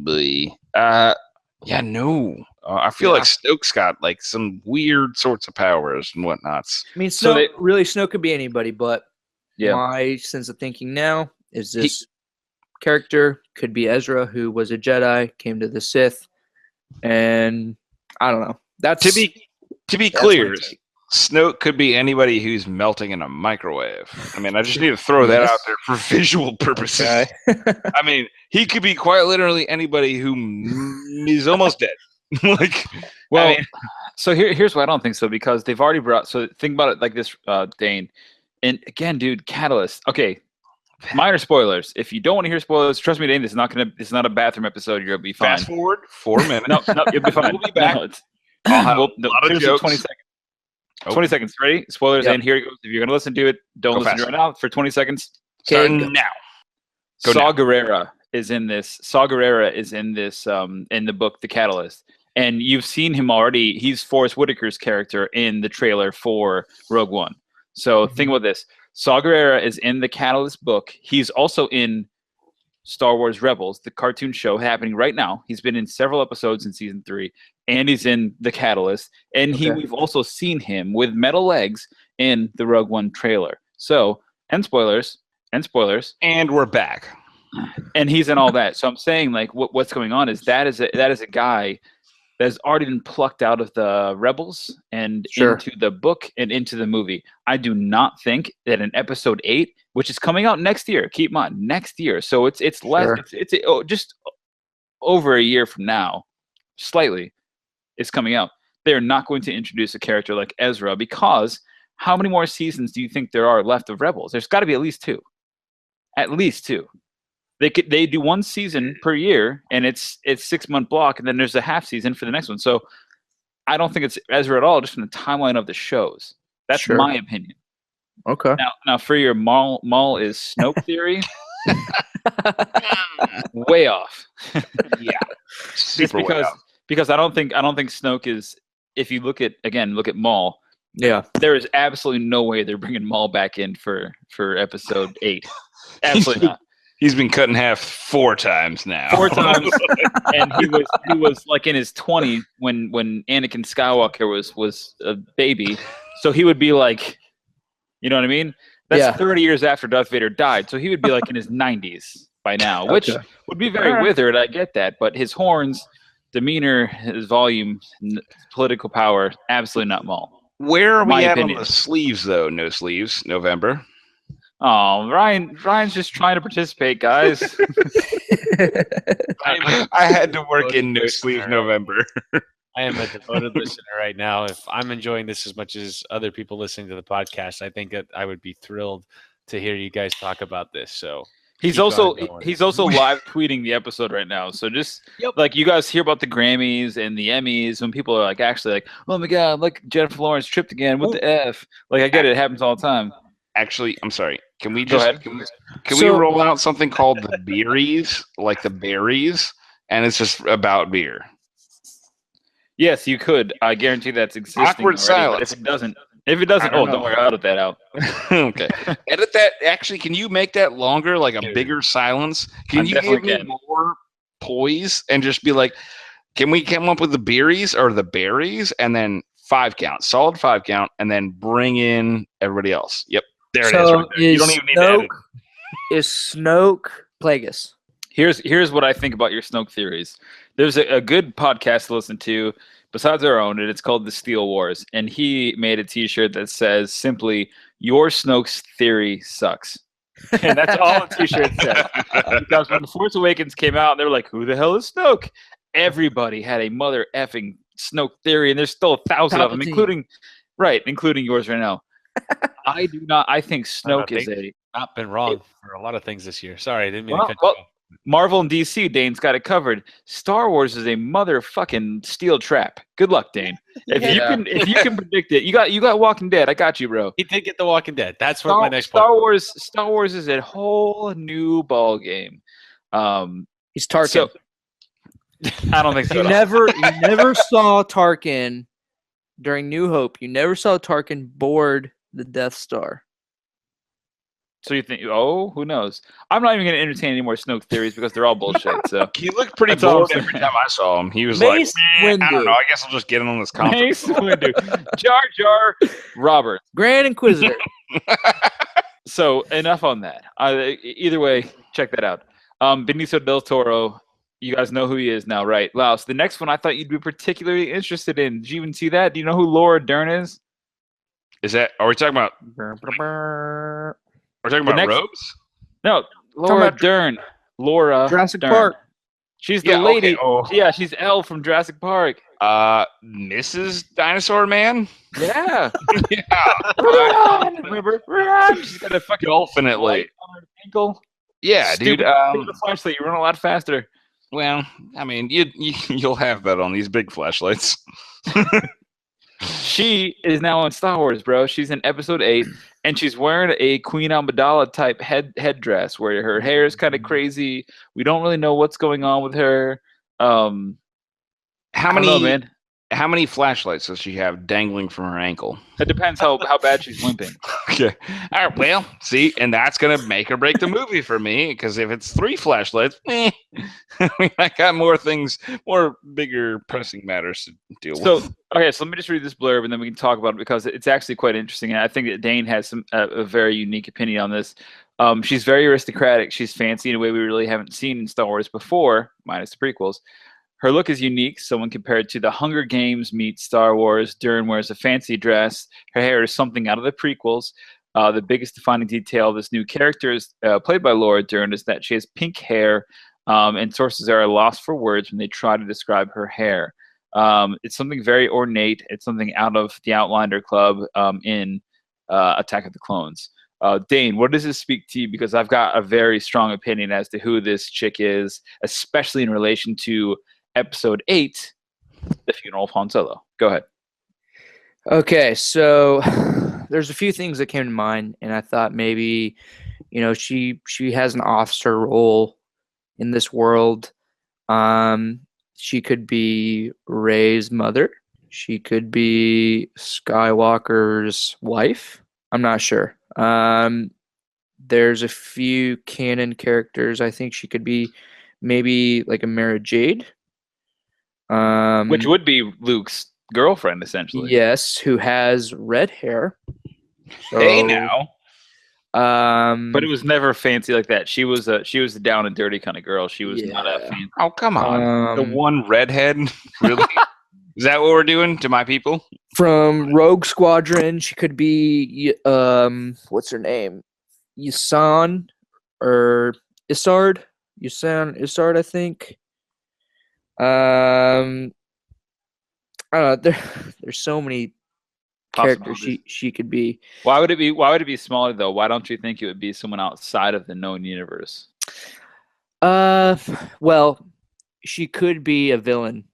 boy. Yeah, no. I feel like Snoke's got like some weird sorts of powers and whatnots. I mean, Snoke could be anybody, but Yeah. my sense of thinking now is this character could be Ezra, who was a Jedi, came to the Sith, and I don't know. That's To be that's clear, my take. Snoke could be anybody who's melting in a microwave. I mean, I just need to throw that out there for visual purposes. Okay. I mean, he could be quite literally anybody who is almost dead. Well, I mean, so here's why I don't think so, because they've already brought. So think about it like this, Dane. And again, dude, Catalyst. Okay, minor spoilers. If you don't want to hear spoilers, trust me, Dane. It's not a bathroom episode. You'll be fine. fast forward 4 minutes. No, you'll be fine. We'll be back. No, I'll have a no, lot of seriously, jokes. 20 seconds. Oh. 20 seconds. Ready? Spoilers. Yep. And here it goes. If you're gonna listen to it, don't Go listen fast. to it right now for 20 seconds. Starting now. Go Saw now. Gerrera is in this. Saw Gerrera is in this. In the book, The Catalyst, and you've seen him already. He's Forrest Whitaker's character in the trailer for Rogue One. So think about this. Saw Gerrera is in the Catalyst book. He's also in Star Wars Rebels, the cartoon show happening right now. He's been in several episodes in season 3, and he's in the Catalyst. And we've also seen him with metal legs in the Rogue One trailer. So, and spoilers. And we're back. And he's in all that. So I'm saying, like, what's going on is that is a guy that's already been plucked out of the Rebels and into the book and into the movie. I do not think that in episode 8, which is coming out next year, keep in mind, next year. So it's less, it's just over a year from now, slightly, it's coming out. They're not going to introduce a character like Ezra, because how many more seasons do you think there are left of Rebels? There's got to be at least 2. At least 2. They do 1 season per year, and it's 6-month block, and then there's a half season for the next one. So I don't think it's Ezra at all, just from the timeline of the shows. That's my opinion. Okay. Now for your Maul is Snoke theory, way off. Yeah. Just because I don't think Snoke is. If you look at Maul, Yeah. there is absolutely no way they're bringing Maul back in for episode 8. Absolutely not. He's been cut in half 4 times now. 4 times, and he was like in his 20s when Anakin Skywalker was a baby. So he would be like, you know what I mean? That's 30 years after Darth Vader died. So he would be like in his 90s by now, which would be very withered. I get that, but his horns, demeanor, his volume, political power, absolutely not Maul. Where are we My at opinion. on the sleeves, though? No sleeves, November. Oh, Ryan's just trying to participate, guys. I had to work in no sleeves November. I am a devoted listener right now. If I'm enjoying this as much as other people listening to the podcast, I think that I would be thrilled to hear you guys talk about this. So He's also live tweeting the episode right now. So just like you guys hear about the Grammys and the Emmys when people are like actually like, oh my god, look, Jennifer Lawrence tripped again. What the F? Like I get it happens all the time. Actually, I'm sorry. Can we Go just ahead. can we roll out something called the Beeries, like the berries, and it's just about beer? Yes, you could. I guarantee that's existing. Awkward already, silence. but if it doesn't, don't worry, I'll edit that out. Okay. Edit that. Actually, can you make that longer, like a bigger silence? Can you give me more poise and just be like, can we come up with the Beeries or the berries and then 5 count, solid 5 count, and then bring in everybody else? Yep. There it is. Right there. You don't even need to edit. Is Snoke Plagueis? Here's what I think about your Snoke theories. There's a good podcast to listen to besides our own, and it's called The Steel Wars. And he made a T-shirt that says simply, "Your Snoke's theory sucks." And that's all the T-shirt says. Because when The Force Awakens came out, they were like, "Who the hell is Snoke?" Everybody had a mother effing Snoke theory, and there's still 1,000 of them, including yours right now. I do not. I think Snoke is not been wrong for a lot of things this year. Sorry, I didn't mean to cut you off. Marvel and DC, Dane's got it covered. Star Wars is a motherfucking steel trap. Good luck, Dane. If you can predict it, you got Walking Dead. I got you, bro. He did get The Walking Dead. That's what my next Star point. Star Wars is a whole new ball game. He's Tarkin. So, I don't think so. You never saw Tarkin during New Hope. You never saw Tarkin board the Death Star. So you think? Oh, who knows? I'm not even going to entertain any more Snoke theories because they're all bullshit. So he looked pretty bored every time I saw him. He was like, I don't know. I guess I'll just get in on this conference. Jar Jar Roberts, Grand Inquisitor. So enough on that. Either way, check that out. Benicio del Toro. You guys know who he is now, right? Laos. The next one I thought you'd be particularly interested in. Did you even see that? Do you know who Laura Dern is? Are we talking about? We're talking about robes? No, Laura Dern. Laura Jurassic Dern. Park. She's the lady. Okay. Oh. Yeah, she's Elle from Jurassic Park. Mrs. Dinosaur Man? Yeah. Yeah. Run! She's got a fucking Dolphinately. on her ankle. Yeah, Stupid dude. flashlight. You run a lot faster. Well, I mean, you'll have that on these big flashlights. She is now on Star Wars, bro. She's in episode 8, and she's wearing a Queen Amidala type headdress where her hair is kind of crazy. We don't really know what's going on with her. How many flashlights does she have dangling from her ankle? It depends how bad she's limping. Okay. All right. Well, see, and that's gonna make or break the movie for me because if it's 3 flashlights, I mean, I got more bigger pressing matters to deal with. Okay, so let me just read this blurb and then we can talk about it because it's actually quite interesting, and I think that Dane has a very unique opinion on this. She's very aristocratic. She's fancy in a way we really haven't seen in Star Wars before, minus the prequels. Her look is unique, so when compared to the Hunger Games meets Star Wars, Dern wears a fancy dress. Her hair is something out of the prequels. The biggest defining detail of this new character, is played by Laura Dern, is that she has pink hair, and sources are lost for words when they try to describe her hair. It's something very ornate. It's something out of the Outlander Club in Attack of the Clones. Dane, what does this speak to you? Because I've got a very strong opinion as to who this chick is, especially in relation to Episode 8, The Funeral of Han Solo. Go ahead. Okay, so there's a few things that came to mind, and I thought maybe, she has an officer role in this world. She could be Rey's mother. She could be Skywalker's wife. I'm not sure. There's a few canon characters. I think she could be maybe like a Mara Jade. Which would be Luke's girlfriend, essentially. Yes, who has red hair. Hey So, now. But it was never fancy like that. She was a down and dirty kind of girl. She was not a Yeah. fancy. Oh, come on. The um, one redhead? Really? Is that what we're doing to my people? from Rogue Squadron, she could be what's her name? Yusan or Isard? Isard, I think. I don't know. There's so many characters she could be. Why would it be smaller though? Why don't you think it would be someone outside of the known universe? Well, she could be a villain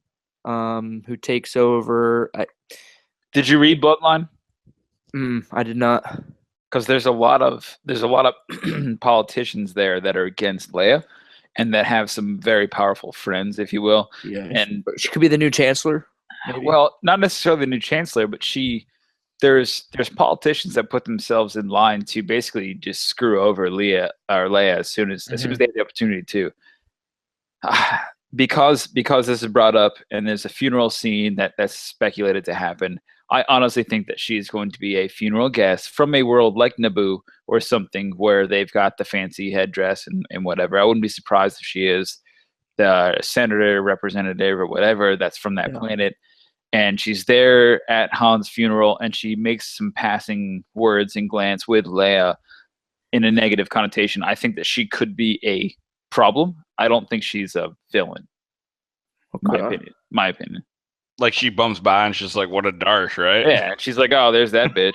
who takes over. Did you read Bloodline? I did not. Because there's a lot of politicians there that are against Leia, and that have some very powerful friends, if you will. Yeah, And she could be the new chancellor. Maybe. well, not necessarily the new chancellor, but there's politicians that put themselves in line to basically just screw over Leia as soon as they have the opportunity to. Because this is brought up and there's a funeral scene that's speculated to happen. I honestly think that she's going to be a funeral guest from a world like Naboo or something where they've got the fancy headdress and whatever. I wouldn't be surprised if she is the senator, representative, or whatever that's from that planet. And she's there at Han's funeral, and she makes some passing words and glance with Leia in a negative connotation. I think that she could be a problem. I don't think she's a villain. My opinion. Like she bumps by and she's like, "What a darsh," right? Yeah, she's like, "Oh, there's that bitch."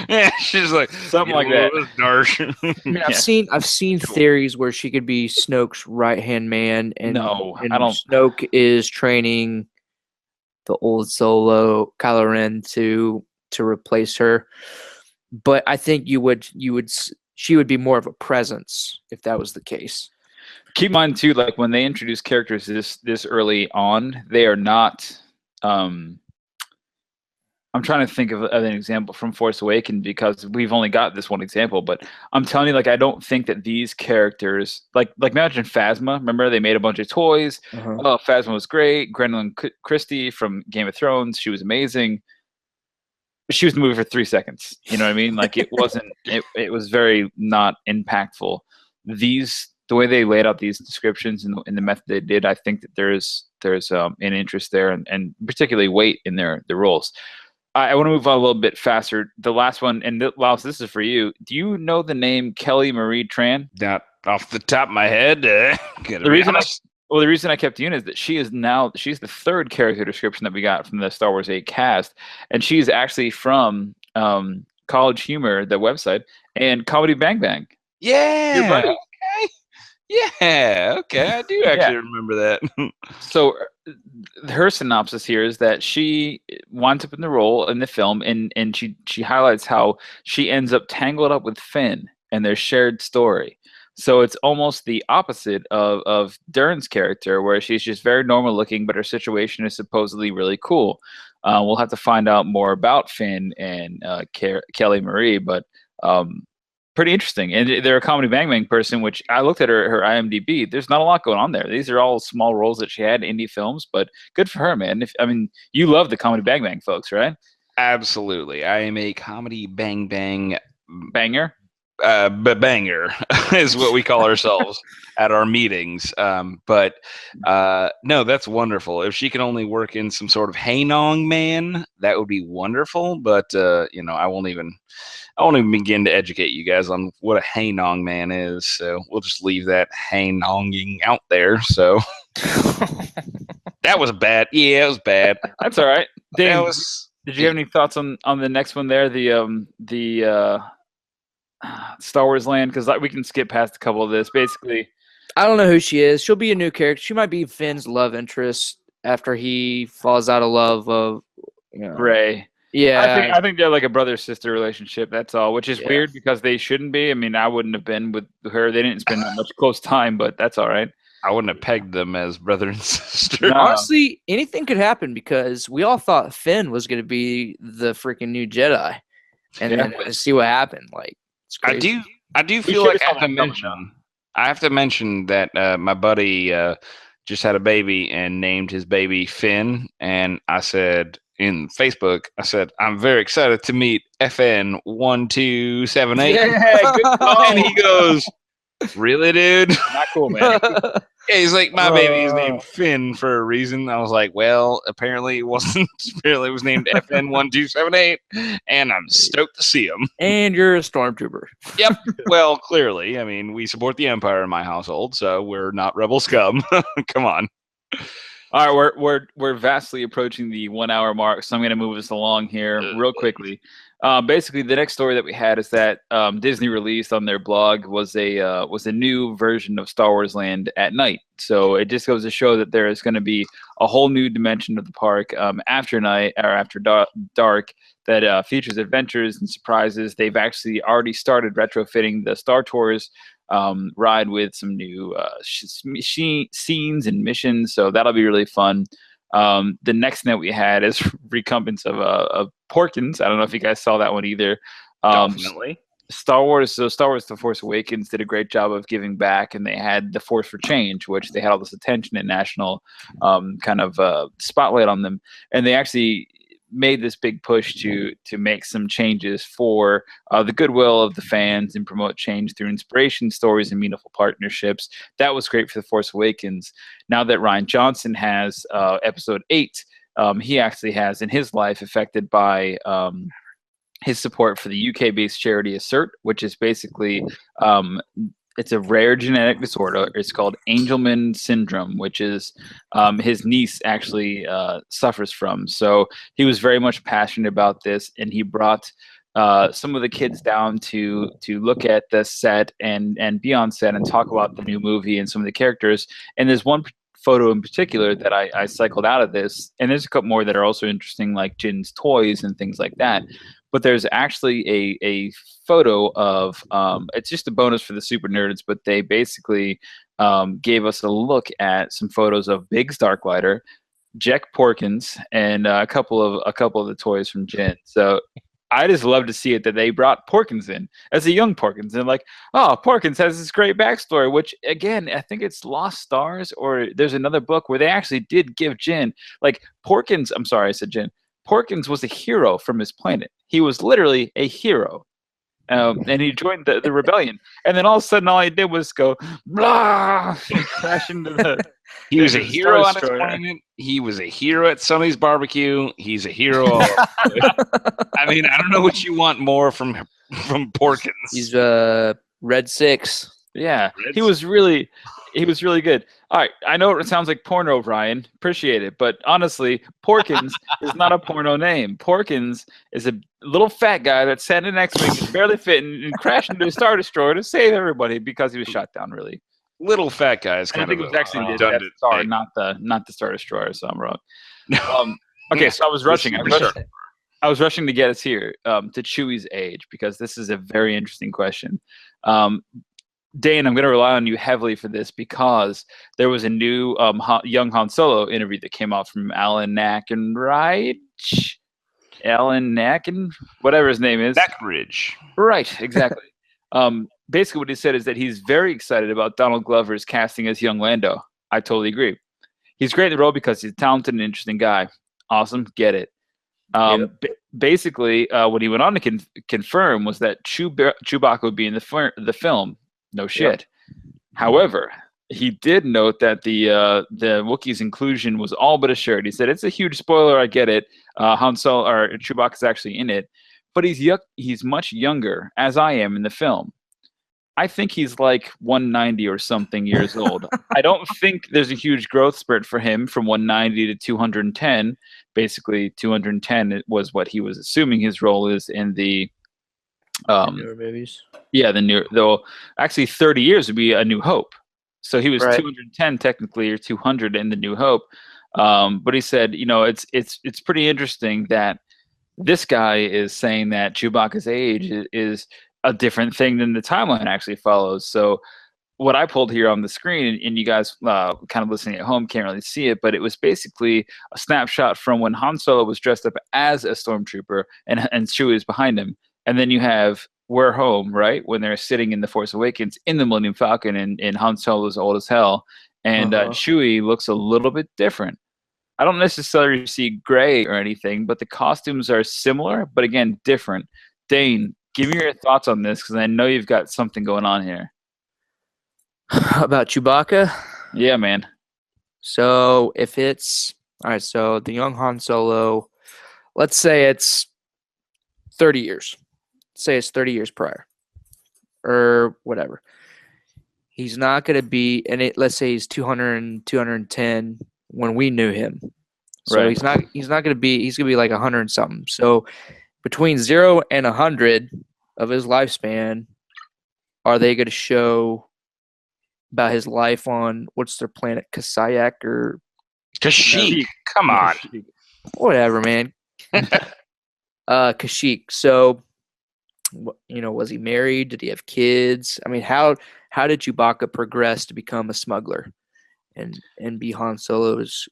Yeah, she's like something like that. Darsh. I mean, I've seen theories where she could be Snoke's right-hand man, and I don't. Snoke is training the old Solo Kylo Ren to replace her. But I think she would be more of a presence if that was the case. Keep in mind too, like when they introduce characters this early on, they are not. I'm trying to think of an example from Force Awakens because we've only got this one example, but I'm telling you, like, I don't think that these characters, like imagine Phasma. Remember, they made a bunch of toys. Oh, Phasma was great. Gwendolyn Christie from Game of Thrones, she was amazing. She was in the movie for 3 seconds. You know what I mean? Like it wasn't. It was very not impactful. The way they laid out these descriptions and the method they did, I think that there's an interest there and particularly weight in their roles. I want to move on a little bit faster. The last one, and Laos, this is for you. Do you know the name Kelly Marie Tran? Not off the top of my head. The reason I kept you in is that she's the third character description that we got from the Star Wars 8 cast, and she's actually from College Humor, the website, and Comedy Bang Bang. Yeah. Okay. Yeah. Okay. I do actually remember that. So her synopsis here is that she winds up in the role in the film, and she highlights how she ends up tangled up with Finn and their shared story. So it's almost the opposite of Dern's character, where she's just very normal looking, but her situation is supposedly really cool. We'll have to find out more about Finn and Kelly Marie, but pretty interesting. And they're a Comedy Bang Bang person, which I looked at her IMDb. There's not a lot going on there. These are all small roles that she had in indie films, but good for her, man. You love the Comedy Bang Bang folks, right? Absolutely. I am a Comedy Bang Bang banger. Banger is what we call ourselves at our meetings. But no, that's wonderful. If she can only work in some sort of Hainong man, that would be wonderful. But I won't even begin to educate you guys on what a Hainong man is. So we'll just leave that Hainonging out there. So that was bad. Yeah, it was bad. That's all right. Dane, did you have any thoughts on the next one there? The Star Wars Land, because we can skip past a couple of this. Basically, I don't know who she is. She'll be a new character. She might be Finn's love interest after he falls out of love of Rey. Yeah, I think they're like a brother-sister relationship. That's all, which is weird because they shouldn't be. I mean, I wouldn't have been with her. They didn't spend that much close time, but that's all right. I wouldn't have pegged them as brother and sister. No. Honestly, anything could happen because we all thought Finn was going to be the freaking new Jedi, and Yeah. then see what happened. Like, it's crazy. I do We feel should've like saw that coming, I have to mention that my buddy just had a baby and named his baby Finn, and I said in Facebook, I said, I'm very excited to meet FN1278. Yeah, good call. And he goes, really, dude? Not cool, man. Yeah, he's like, my baby is named Finn for a reason. I was like, well, apparently it wasn't. Apparently it was named FN1278, and I'm stoked to see him. And you're a stormtrooper. Yep. Well, clearly, I mean, we support the Empire in my household, so we're not rebel scum. Come on. All right, we're vastly approaching the 1 hour mark, so I'm going to move us along here real quickly. Basically, the next story that we had is that Disney released on their blog was a new version of Star Wars Land at night. So it just goes to show that there is going to be a whole new dimension of the park after night or after dark that features adventures and surprises. They've actually already started retrofitting the Star Tours ride with some new scenes and missions, so that'll be really fun. The next thing that we had is recompense of Porkins. I don't know if you guys saw that one either. Definitely. Star Wars The Force Awakens did a great job of giving back, and they had the Force for Change, which they had all this attention and national kind of spotlight on them, and they actually made this big push to make some changes for the goodwill of the fans and promote change through inspiration, stories, and meaningful partnerships. That was great for The Force Awakens. Now that Rian Johnson has Episode 8, he actually has in his life affected by his support for the UK-based charity Assert, which is basically it's a rare genetic disorder. It's called Angelman syndrome, which is his niece actually suffers from. So he was very much passionate about this, and he brought some of the kids down to look at the set and be on set and talk about the new movie and some of the characters. And there's one photo in particular that I cycled out of this, and there's a couple more that are also interesting, like Jin's toys and things like that. But there's actually a photo of it's just a bonus for the super nerds, but they basically gave us a look at some photos of Biggs Darklighter, Jack Porkins, and a couple of the toys from Jin. So I just love to see it that they brought Porkins in as a young Porkins, and like, oh, Porkins has this great backstory, which again, I think it's Lost Stars, or there's another book where they actually did give Jin, like Porkins. I'm sorry, I said Jin. Porkins was a hero from his planet. He was literally a hero. And he joined the rebellion. And then all of a sudden, all he did was go, blah, and crash into the... He was a hero on his planet. He was a hero at Sonny's barbecue. He's a hero. I mean, I don't know what you want more from Porkins. He's Red 6. Yeah, he was really good. All right, I know it sounds like porno, Ryan. Appreciate it, but honestly, Porkins is not a porno name. Porkins is a little fat guy that sat in an X-wing and barely fit and crashed into a Star Destroyer to save everybody because he was shot down. Really, little fat guy is and I kind think of it was actually the Death Star, not the Star Destroyer. So I'm wrong. Okay, so I was rushing. I was rushing to get us here to Chewy's age because this is a very interesting question. Dane, I'm going to rely on you heavily for this because there was a new young Han Solo interview that came out from Alan Nacken, right? Alan Nacken, whatever his name is. Nackridge. Right, exactly. Basically, what he said is that he's very excited about Donald Glover's casting as young Lando. I totally agree. He's great in the role because he's a talented and interesting guy. Awesome, get it. Basically, what he went on to confirm was that Chewbacca would be in the film. No shit. Yep. However, he did note that the Wookiee's inclusion was all but assured. He said, "It's a huge spoiler. I get it. Han Solo or Chewbacca's actually in it, but he's much younger, as I am in the film. I think he's like 190 or something years old. I don't think there's a huge growth spurt for him from 190 to 210. Basically, 210 was what he was assuming his role is in the." Newer movies. Yeah, though actually 30 years would be A New Hope. So he was Right. 210 technically, or 200 in The New Hope. But he said, it's pretty interesting that this guy is saying that Chewbacca's age is a different thing than the timeline actually follows. So what I pulled here on the screen, and you guys kind of listening at home can't really see it, but it was basically a snapshot from when Han Solo was dressed up as a stormtrooper, and Chewie is behind him, and then you have We're Home, right, when they're sitting in the Force Awakens in the Millennium Falcon, and Han Solo's old as hell, and Chewie looks a little bit different. I don't necessarily see gray or anything, but the costumes are similar, but again, different. Dane, give me your thoughts on this, because I know you've got something going on here. About Chewbacca? Yeah, man. So if it's all right, so the young Han Solo, let's say it's 30 years. Say it's 30 years prior, or whatever. He's not going to be, let's say he's 200, 210 when we knew him. So Right. he's not going to be, he's going to be like 100 and something. So between 0 and 100 of his lifespan, are they going to show about his life on, what's their planet, Kashyyyk or Kashyyyk? Come on. whatever, man. Kashyyyk. So, was he married? Did he have kids? I mean, how did Chewbacca progress to become a smuggler and be Han Solo's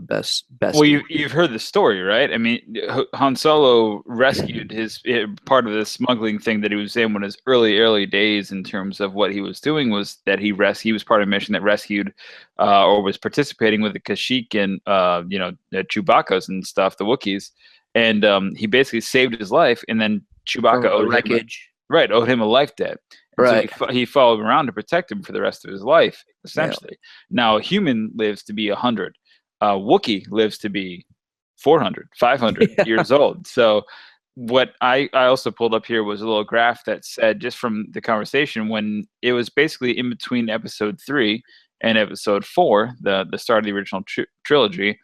best? Well, you've heard the story, right? I mean, Han Solo rescued his part of the smuggling thing that he was in when his early days. In terms of what he was doing, was that he was part of a mission that rescued or was participating with the Kashyyyk and the Chewbaccas and stuff, the Wookiees, and he basically saved his life, and then Chewbacca owed him a life debt. Right. So he followed him around to protect him for the rest of his life, essentially. Yeah. Now, a human lives to be 100. Wookiee lives to be 400, 500 years old. So what I also pulled up here was a little graph that said, just from the conversation, when it was basically in between episode 3 and episode 4, the start of the original trilogy,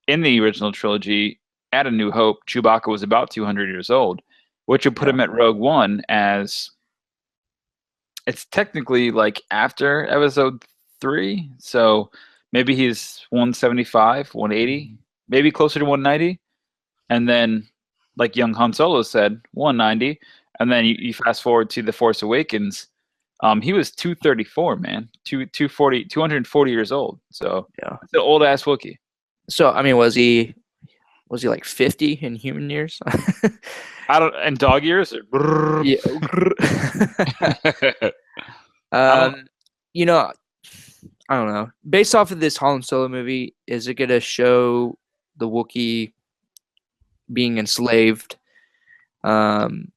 in the original trilogy, at A New Hope, Chewbacca was about 200 years old, which would put him at Rogue One as, it's technically like after episode 3. So maybe he's 175, 180, maybe closer to 190. And then, like young Han Solo said, 190. And then you fast forward to The Force Awakens. He was 234, man. 240 years old. So yeah, it's an old ass Wookiee. So I mean, was he like 50 in human years? I don't, and dog years? Yeah. I don't know. Based off of this Han Solo movie, is it going to show the Wookiee being enslaved, and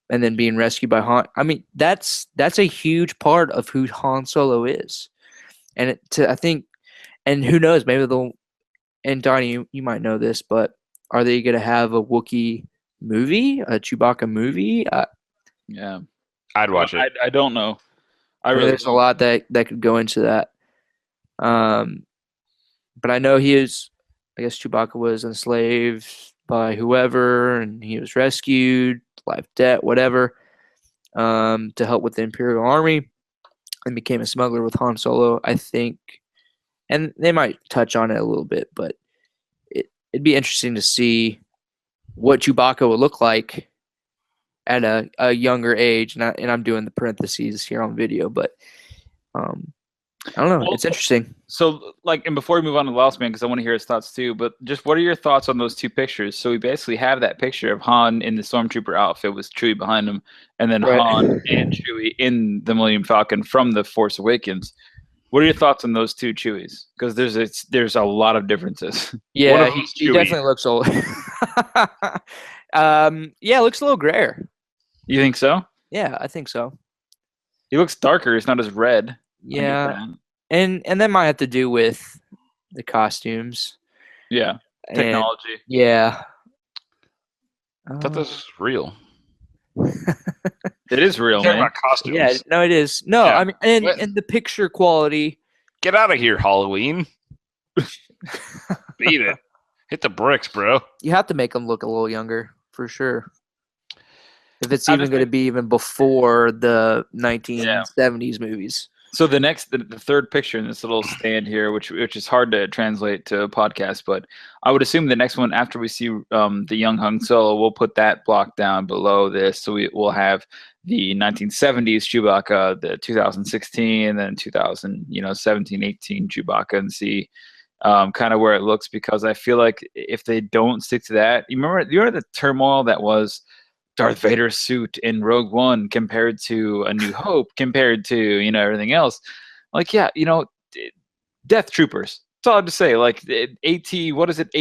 then being rescued by Han? I mean, that's a huge part of who Han Solo is, and I think, and who knows, maybe they'll. And Donnie, you might know this, but are they going to have a Wookiee movie, a Chewbacca movie? Yeah, I'd watch it. I don't know. There's a lot that could go into that. But I know I guess Chewbacca was enslaved by whoever, and he was rescued, life debt, whatever, to help with the Imperial Army, and became a smuggler with Han Solo, I think. And they might touch on it a little bit, but it'd be interesting to see what Chewbacca would look like at a younger age. And I'm doing the parentheses here on video, but I don't know. Well, it's interesting. So, and before we move on to the last man, because I want to hear his thoughts too, but just what are your thoughts on those two pictures? So we basically have that picture of Han in the Stormtrooper outfit with Chewie behind him, and then Han and Chewie in the Millennium Falcon from The Force Awakens. What are your thoughts on those two Chewies? Because there's a lot of differences. Yeah, he definitely looks old. Yeah, looks a little grayer. You think so? Yeah, I think so. He looks darker. He's not as red. Yeah, and that might have to do with the costumes. Yeah, technology. Yeah. I thought this was real. It is real, man. About costumes. Yeah, no, it is. No, yeah. I mean, and the picture quality. Get out of here, Halloween. Beat it. Hit the bricks, bro. You have to make them look a little younger, for sure. If it's even going to be even before the 1970s movies. So the third picture in this little stand here, which is hard to translate to a podcast, but I would assume the next one after we see the young Han Solo, we'll put that block down below this, so we'll have the 1970s Chewbacca, the 2016, and then 2017, 18 Chewbacca, and see kind of where it looks, because I feel like if they don't stick to that, you remember the turmoil that was Darth Vader's suit in Rogue One compared to A New Hope, compared to everything else. Like, yeah, Death Troopers. That's all I have to say. Like what is it?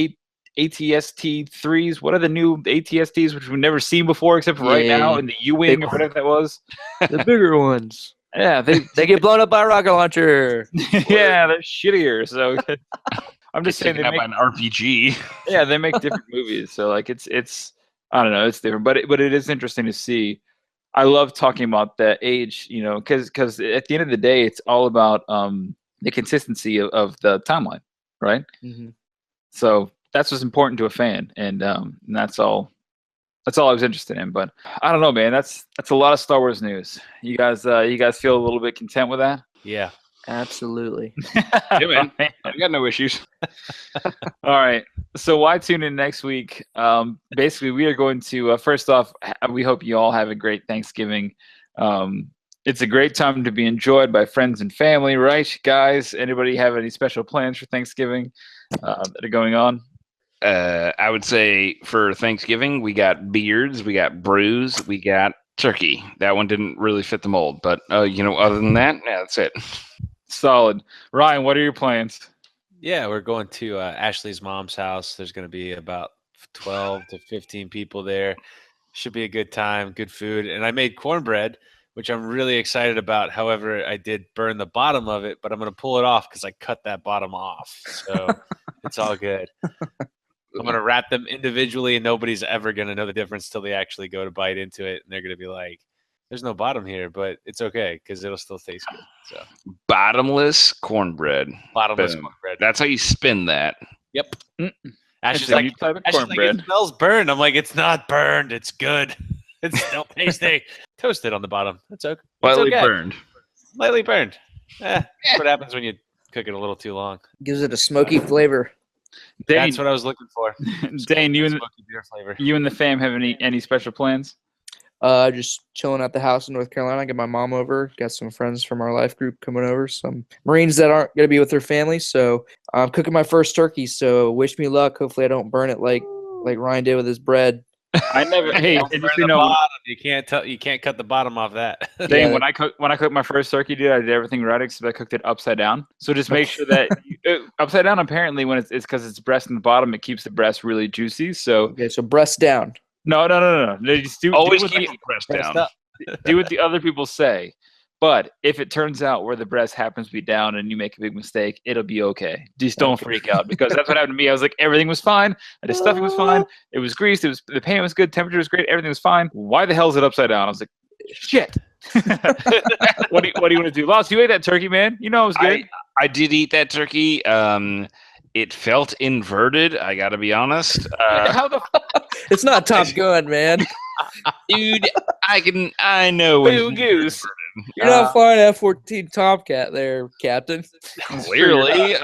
ATST 3s. What are the new ATSTs, which we've never seen before except for right now in the U-wing or whatever that was? The bigger ones. Yeah, they get blown up by a rocket launcher. Yeah, they're shittier. So I'm just saying they make an RPG. Yeah, they make different movies. So like it's I don't know, it's different, but it is interesting to see. I love talking about that age, because at the end of the day, it's all about the consistency of the timeline, right? Mm-hmm. So that's what's important to a fan, and that's all. That's all I was interested in. But I don't know, man. That's a lot of Star Wars news. You guys feel a little bit content with that? Yeah. Absolutely. Yeah, man. I got no issues. All right. So why tune in next week? Basically, we are going to first off, we hope you all have a great Thanksgiving. It's a great time to be enjoyed by friends and family, right, guys? Anybody have any special plans for Thanksgiving that are going on? I would say for Thanksgiving, we got beards, we got brews, we got turkey. That one didn't really fit the mold, but other than that, yeah, that's it. Solid. Ryan, what are your plans? Yeah, we're going to Ashley's mom's house. There's going to be about 12 to 15 people there. Should be a good time, good food. And I made cornbread, which I'm really excited about. However, I did burn the bottom of it, but I'm going to pull it off because I cut that bottom off. So it's all good. I'm going to wrap them individually, and nobody's ever going to know the difference till they actually go to bite into it. And they're going to be like, there's no bottom here, but it's okay because it'll still taste good. So bottomless cornbread. Bottomless Boom. cornbread. That's how you spin that. Yep. It's Ashley's a like, new type of Ashley's like, cornbread. it smells burned. I'm like, it's not burned. It's good. It's still tasty. Toasted on the bottom. That's okay. Lightly okay. burned. Lightly burned. That's what happens when you cook it a little too long. Gives it a smoky flavor. Dane, That's what I was looking for. Dane, you and Smoky beer flavor. you and the fam have any special plans? Just chilling at the house in North Carolina. Got my mom over. Got some friends from our life group coming over. Some Marines that aren't going to be with their family. So I'm cooking my first turkey. So wish me luck. Hopefully I don't burn it like Ryan did with his bread. I never. Hey, Don't just burn so you the know, bottom. You can't cut the bottom off that. Dane, Yeah. when I cooked my first turkey, dude, I did everything right except I cooked it upside down. So just make sure that upside down. Apparently, when it's because it's breast in the bottom, it keeps the breast really juicy. So Okay, so breast down. no. Just Always do what keep the- the press Pressed down. up. do what the other people say. But if it turns out where the breast happens to be down and you make a big mistake, it'll be okay. Just don't freak out, because that's what happened to me. I was like, everything was fine. The stuffing was fine. It was greased. The pan was good. Temperature was great. Everything was fine. Why the hell is it upside down? I was like, shit. What do you want to do? Lost, you ate that turkey, man. You know it was good. I did eat that turkey. It felt inverted. I got to be honest. How the It's not Top Gun, man. Dude, I know when Boo goose? You're not flying F-14 Tomcat there, Captain. clearly.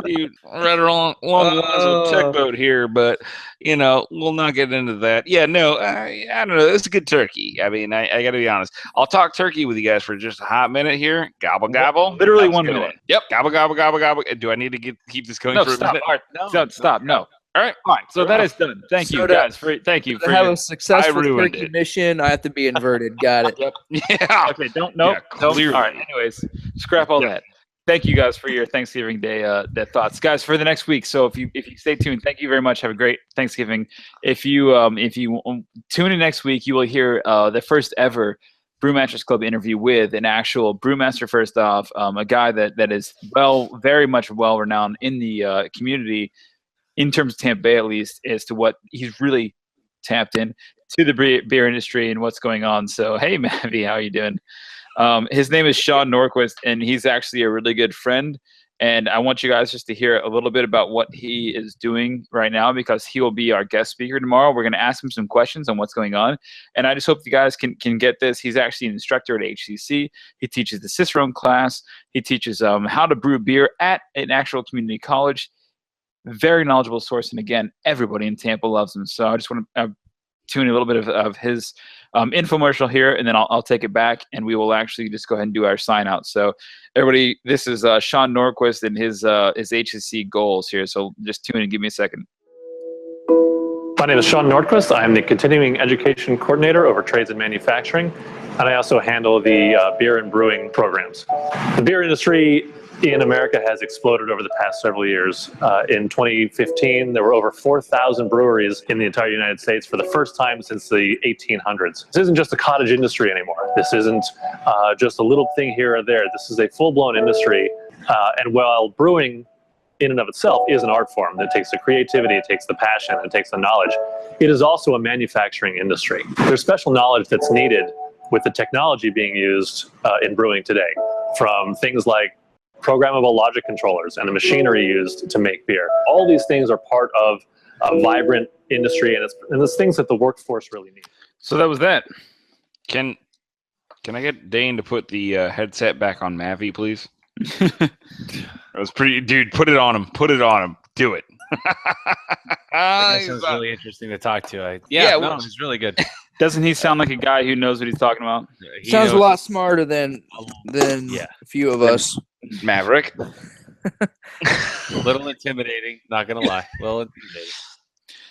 Dude, right along the lines of tugboat here, but we'll not get into that. Yeah, no, I don't know. It's a good turkey. I mean, I got to be honest. I'll talk turkey with you guys for just a hot minute here. Gobble gobble. Literally That's 1 a good minute. one. Yep. Gobble gobble gobble gobble. Do I need to keep this going No, for a stop. minute? All right, stop. No. All right. Fine. So that is done. Thank you, So guys. Thank you To for have your. a successful ruined turkey it. mission, I have to be inverted. Got it. Yeah. Okay, don't. All clearly. right. Anyways, scrap all that. Thank you guys for your Thanksgiving Day thoughts, guys. For the next week, so if you stay tuned, thank you very much. Have a great Thanksgiving. If you tune in next week, you will hear the first ever Brewmasters Club interview with an actual brewmaster. First off, a guy that is very much well renowned in the community, in terms of Tampa Bay at least, as to what he's really tapped in to the beer industry and what's going on. So hey, Mavi, how are you doing? His name is Sean Norquist, and he's actually a really good friend And I want you guys just to hear a little bit about what he is doing right now, because he will be our guest speaker tomorrow. We're going to ask him some questions on what's going on. And I just hope you guys can get this. He's actually an instructor at HCC. He teaches the Cicerone class. He teaches how to brew beer at an actual community college. Very knowledgeable source. And again, everybody in Tampa loves him. So I just want to tune a little bit of his infomercial here, and then I'll take it back, and we will actually just go ahead and do our sign out. So everybody, this is Sean Norquist and his HSC goals here. So just tune in and give me a second. My name is Sean Nordquist. I'm the Continuing Education Coordinator over Trades and Manufacturing, and I also handle the beer and brewing programs. The beer industry in America has exploded over the past several years. In 2015, there were over 4,000 breweries in the entire United States for the first time since the 1800s. This isn't just a cottage industry anymore. This isn't just a little thing here or there. This is a full-blown industry. And while brewing in and of itself is an art form that takes the creativity, it takes the passion, it takes the knowledge, it is also a manufacturing industry. There's special knowledge that's needed with the technology being used in brewing today, from things like programmable logic controllers and the machinery used to make beer. All these things are part of a vibrant industry, and it's things that the workforce really needs. So that was that. Can I get Dane to put the headset back on Mavi, please? That was pretty, dude. Put it on him. Put it on him. Do it. I guess it was really interesting to talk to. It's really good. Doesn't he sound like a guy who knows what he's talking about? He Sounds a knows- lot smarter than a few of us. Maverick. A little intimidating, not gonna lie. A little intimidating.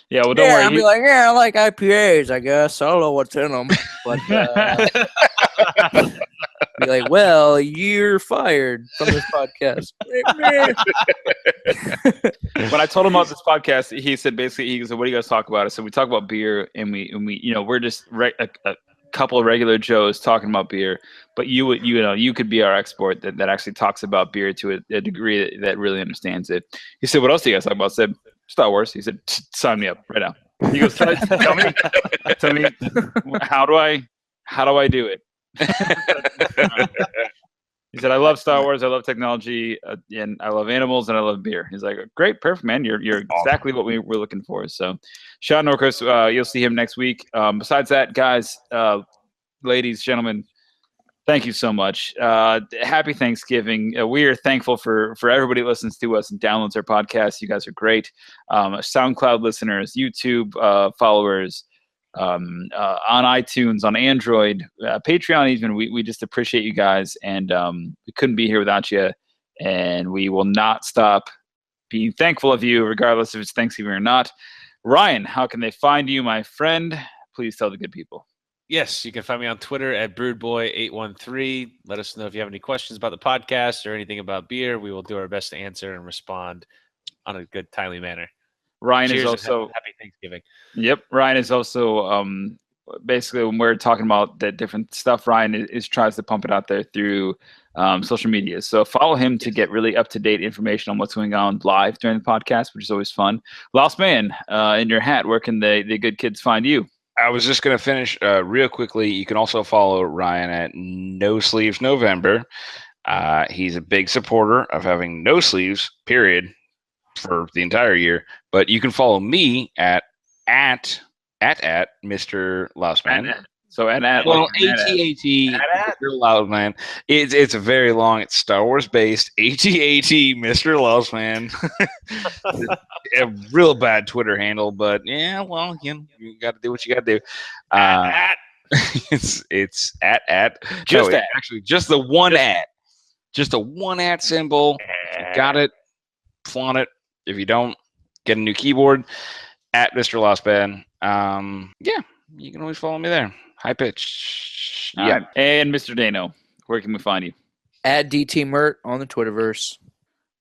Yeah, well, don't worry. I'll be like, I like IPAs, I guess. I don't know what's in them. But be like, well, you're fired from this podcast. When I told him about this podcast, he said basically, he said, "What do you guys talk about?" I said, "We talk about beer, and we we're just a couple of regular Joes talking about beer, but you could be our expert that actually talks about beer to a degree that really understands it." He said, "What else do you guys talk about?" I said, "Star Wars." He said, "Sign me up right now." He goes, tell me, how do I do it?" He said, "I love Star Wars, I love technology, and I love animals, and I love beer." He's like, "Great, perfect, man. You're exactly what we're looking for." So, Sean Norquist, you'll see him next week. Besides that, guys, ladies, gentlemen, thank you so much. Happy Thanksgiving. We are thankful for everybody who listens to us and downloads our podcast. You guys are great. SoundCloud listeners, YouTube followers, on iTunes, on Android, Patreon even. We just appreciate you guys, and we couldn't be here without you, and we will not stop being thankful of you, regardless if it's Thanksgiving or not. Ryan, how can they find you, my friend? Please tell the good people. Yes, you can find me on Twitter at BrewedBoy813. Let us know if you have any questions about the podcast or anything about beer. We will do our best to answer and respond on a good, timely manner. Ryan Cheers is also happy Thanksgiving. Yep, Ryan is also basically, when we're talking about the different stuff, Ryan is tries to pump it out there through social media. So follow him to get really up to date information on what's going on live during the podcast, which is always fun. Lost Man, in your hat, where can the good kids find you? I was just going to finish real quickly. You can also follow Ryan at No Sleeves November. He's a big supporter of having no sleeves, period, for the entire year. But you can follow me at Mr. Lousman. So at well, AT Mr. Lousman. It's a very long. It's Star Wars based. AT Mr. Lousman. A real bad Twitter handle, but yeah, well, you got to do what you got to do. It's at just no, at actually just the one at, just a one at symbol. If you got it, flaunt it. If you don't, get a new keyboard. At Mr. Lousman. Yeah, you can always follow me there. High pitch. Yeah. And Mr. Dano, where can we find you? At DT Mirt on the Twitterverse.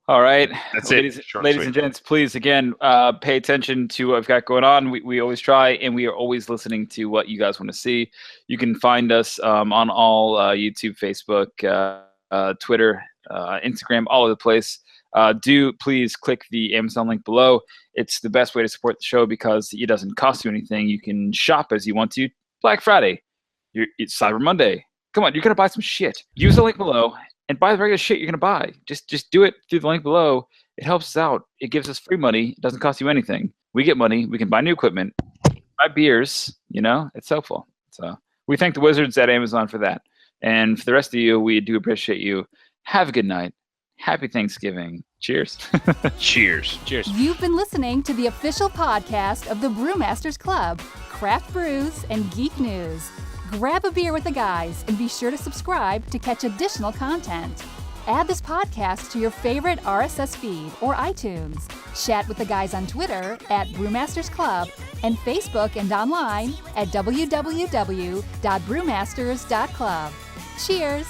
All right. That's ladies, it. Ladies and gents, please, again, pay attention to what we've got going on. We always try, and we are always listening to what you guys want to see. You can find us on all YouTube, Facebook, Twitter, Instagram, all over the place. Do please click the Amazon link below. It's the best way to support the show because it doesn't cost you anything. You can shop as you want to. Black Friday, it's Cyber Monday. Come on, you're going to buy some shit. Use the link below and buy the regular shit you're gonna buy. Just do it through the link below. It helps us out. It gives us free money. It doesn't cost you anything. We get money. We can buy new equipment, buy beers. It's helpful. So we thank the wizards at Amazon for that. And for the rest of you, we do appreciate you. Have a good night. Happy Thanksgiving. Cheers. Cheers. Cheers. You've been listening to the official podcast of the Brewmasters Club, Craft Brews and Geek News. Grab a beer with the guys and be sure to subscribe to catch additional content. Add this podcast to your favorite RSS feed or iTunes. Chat with the guys on Twitter at Brewmasters Club and Facebook and online at www.brewmasters.club. Cheers!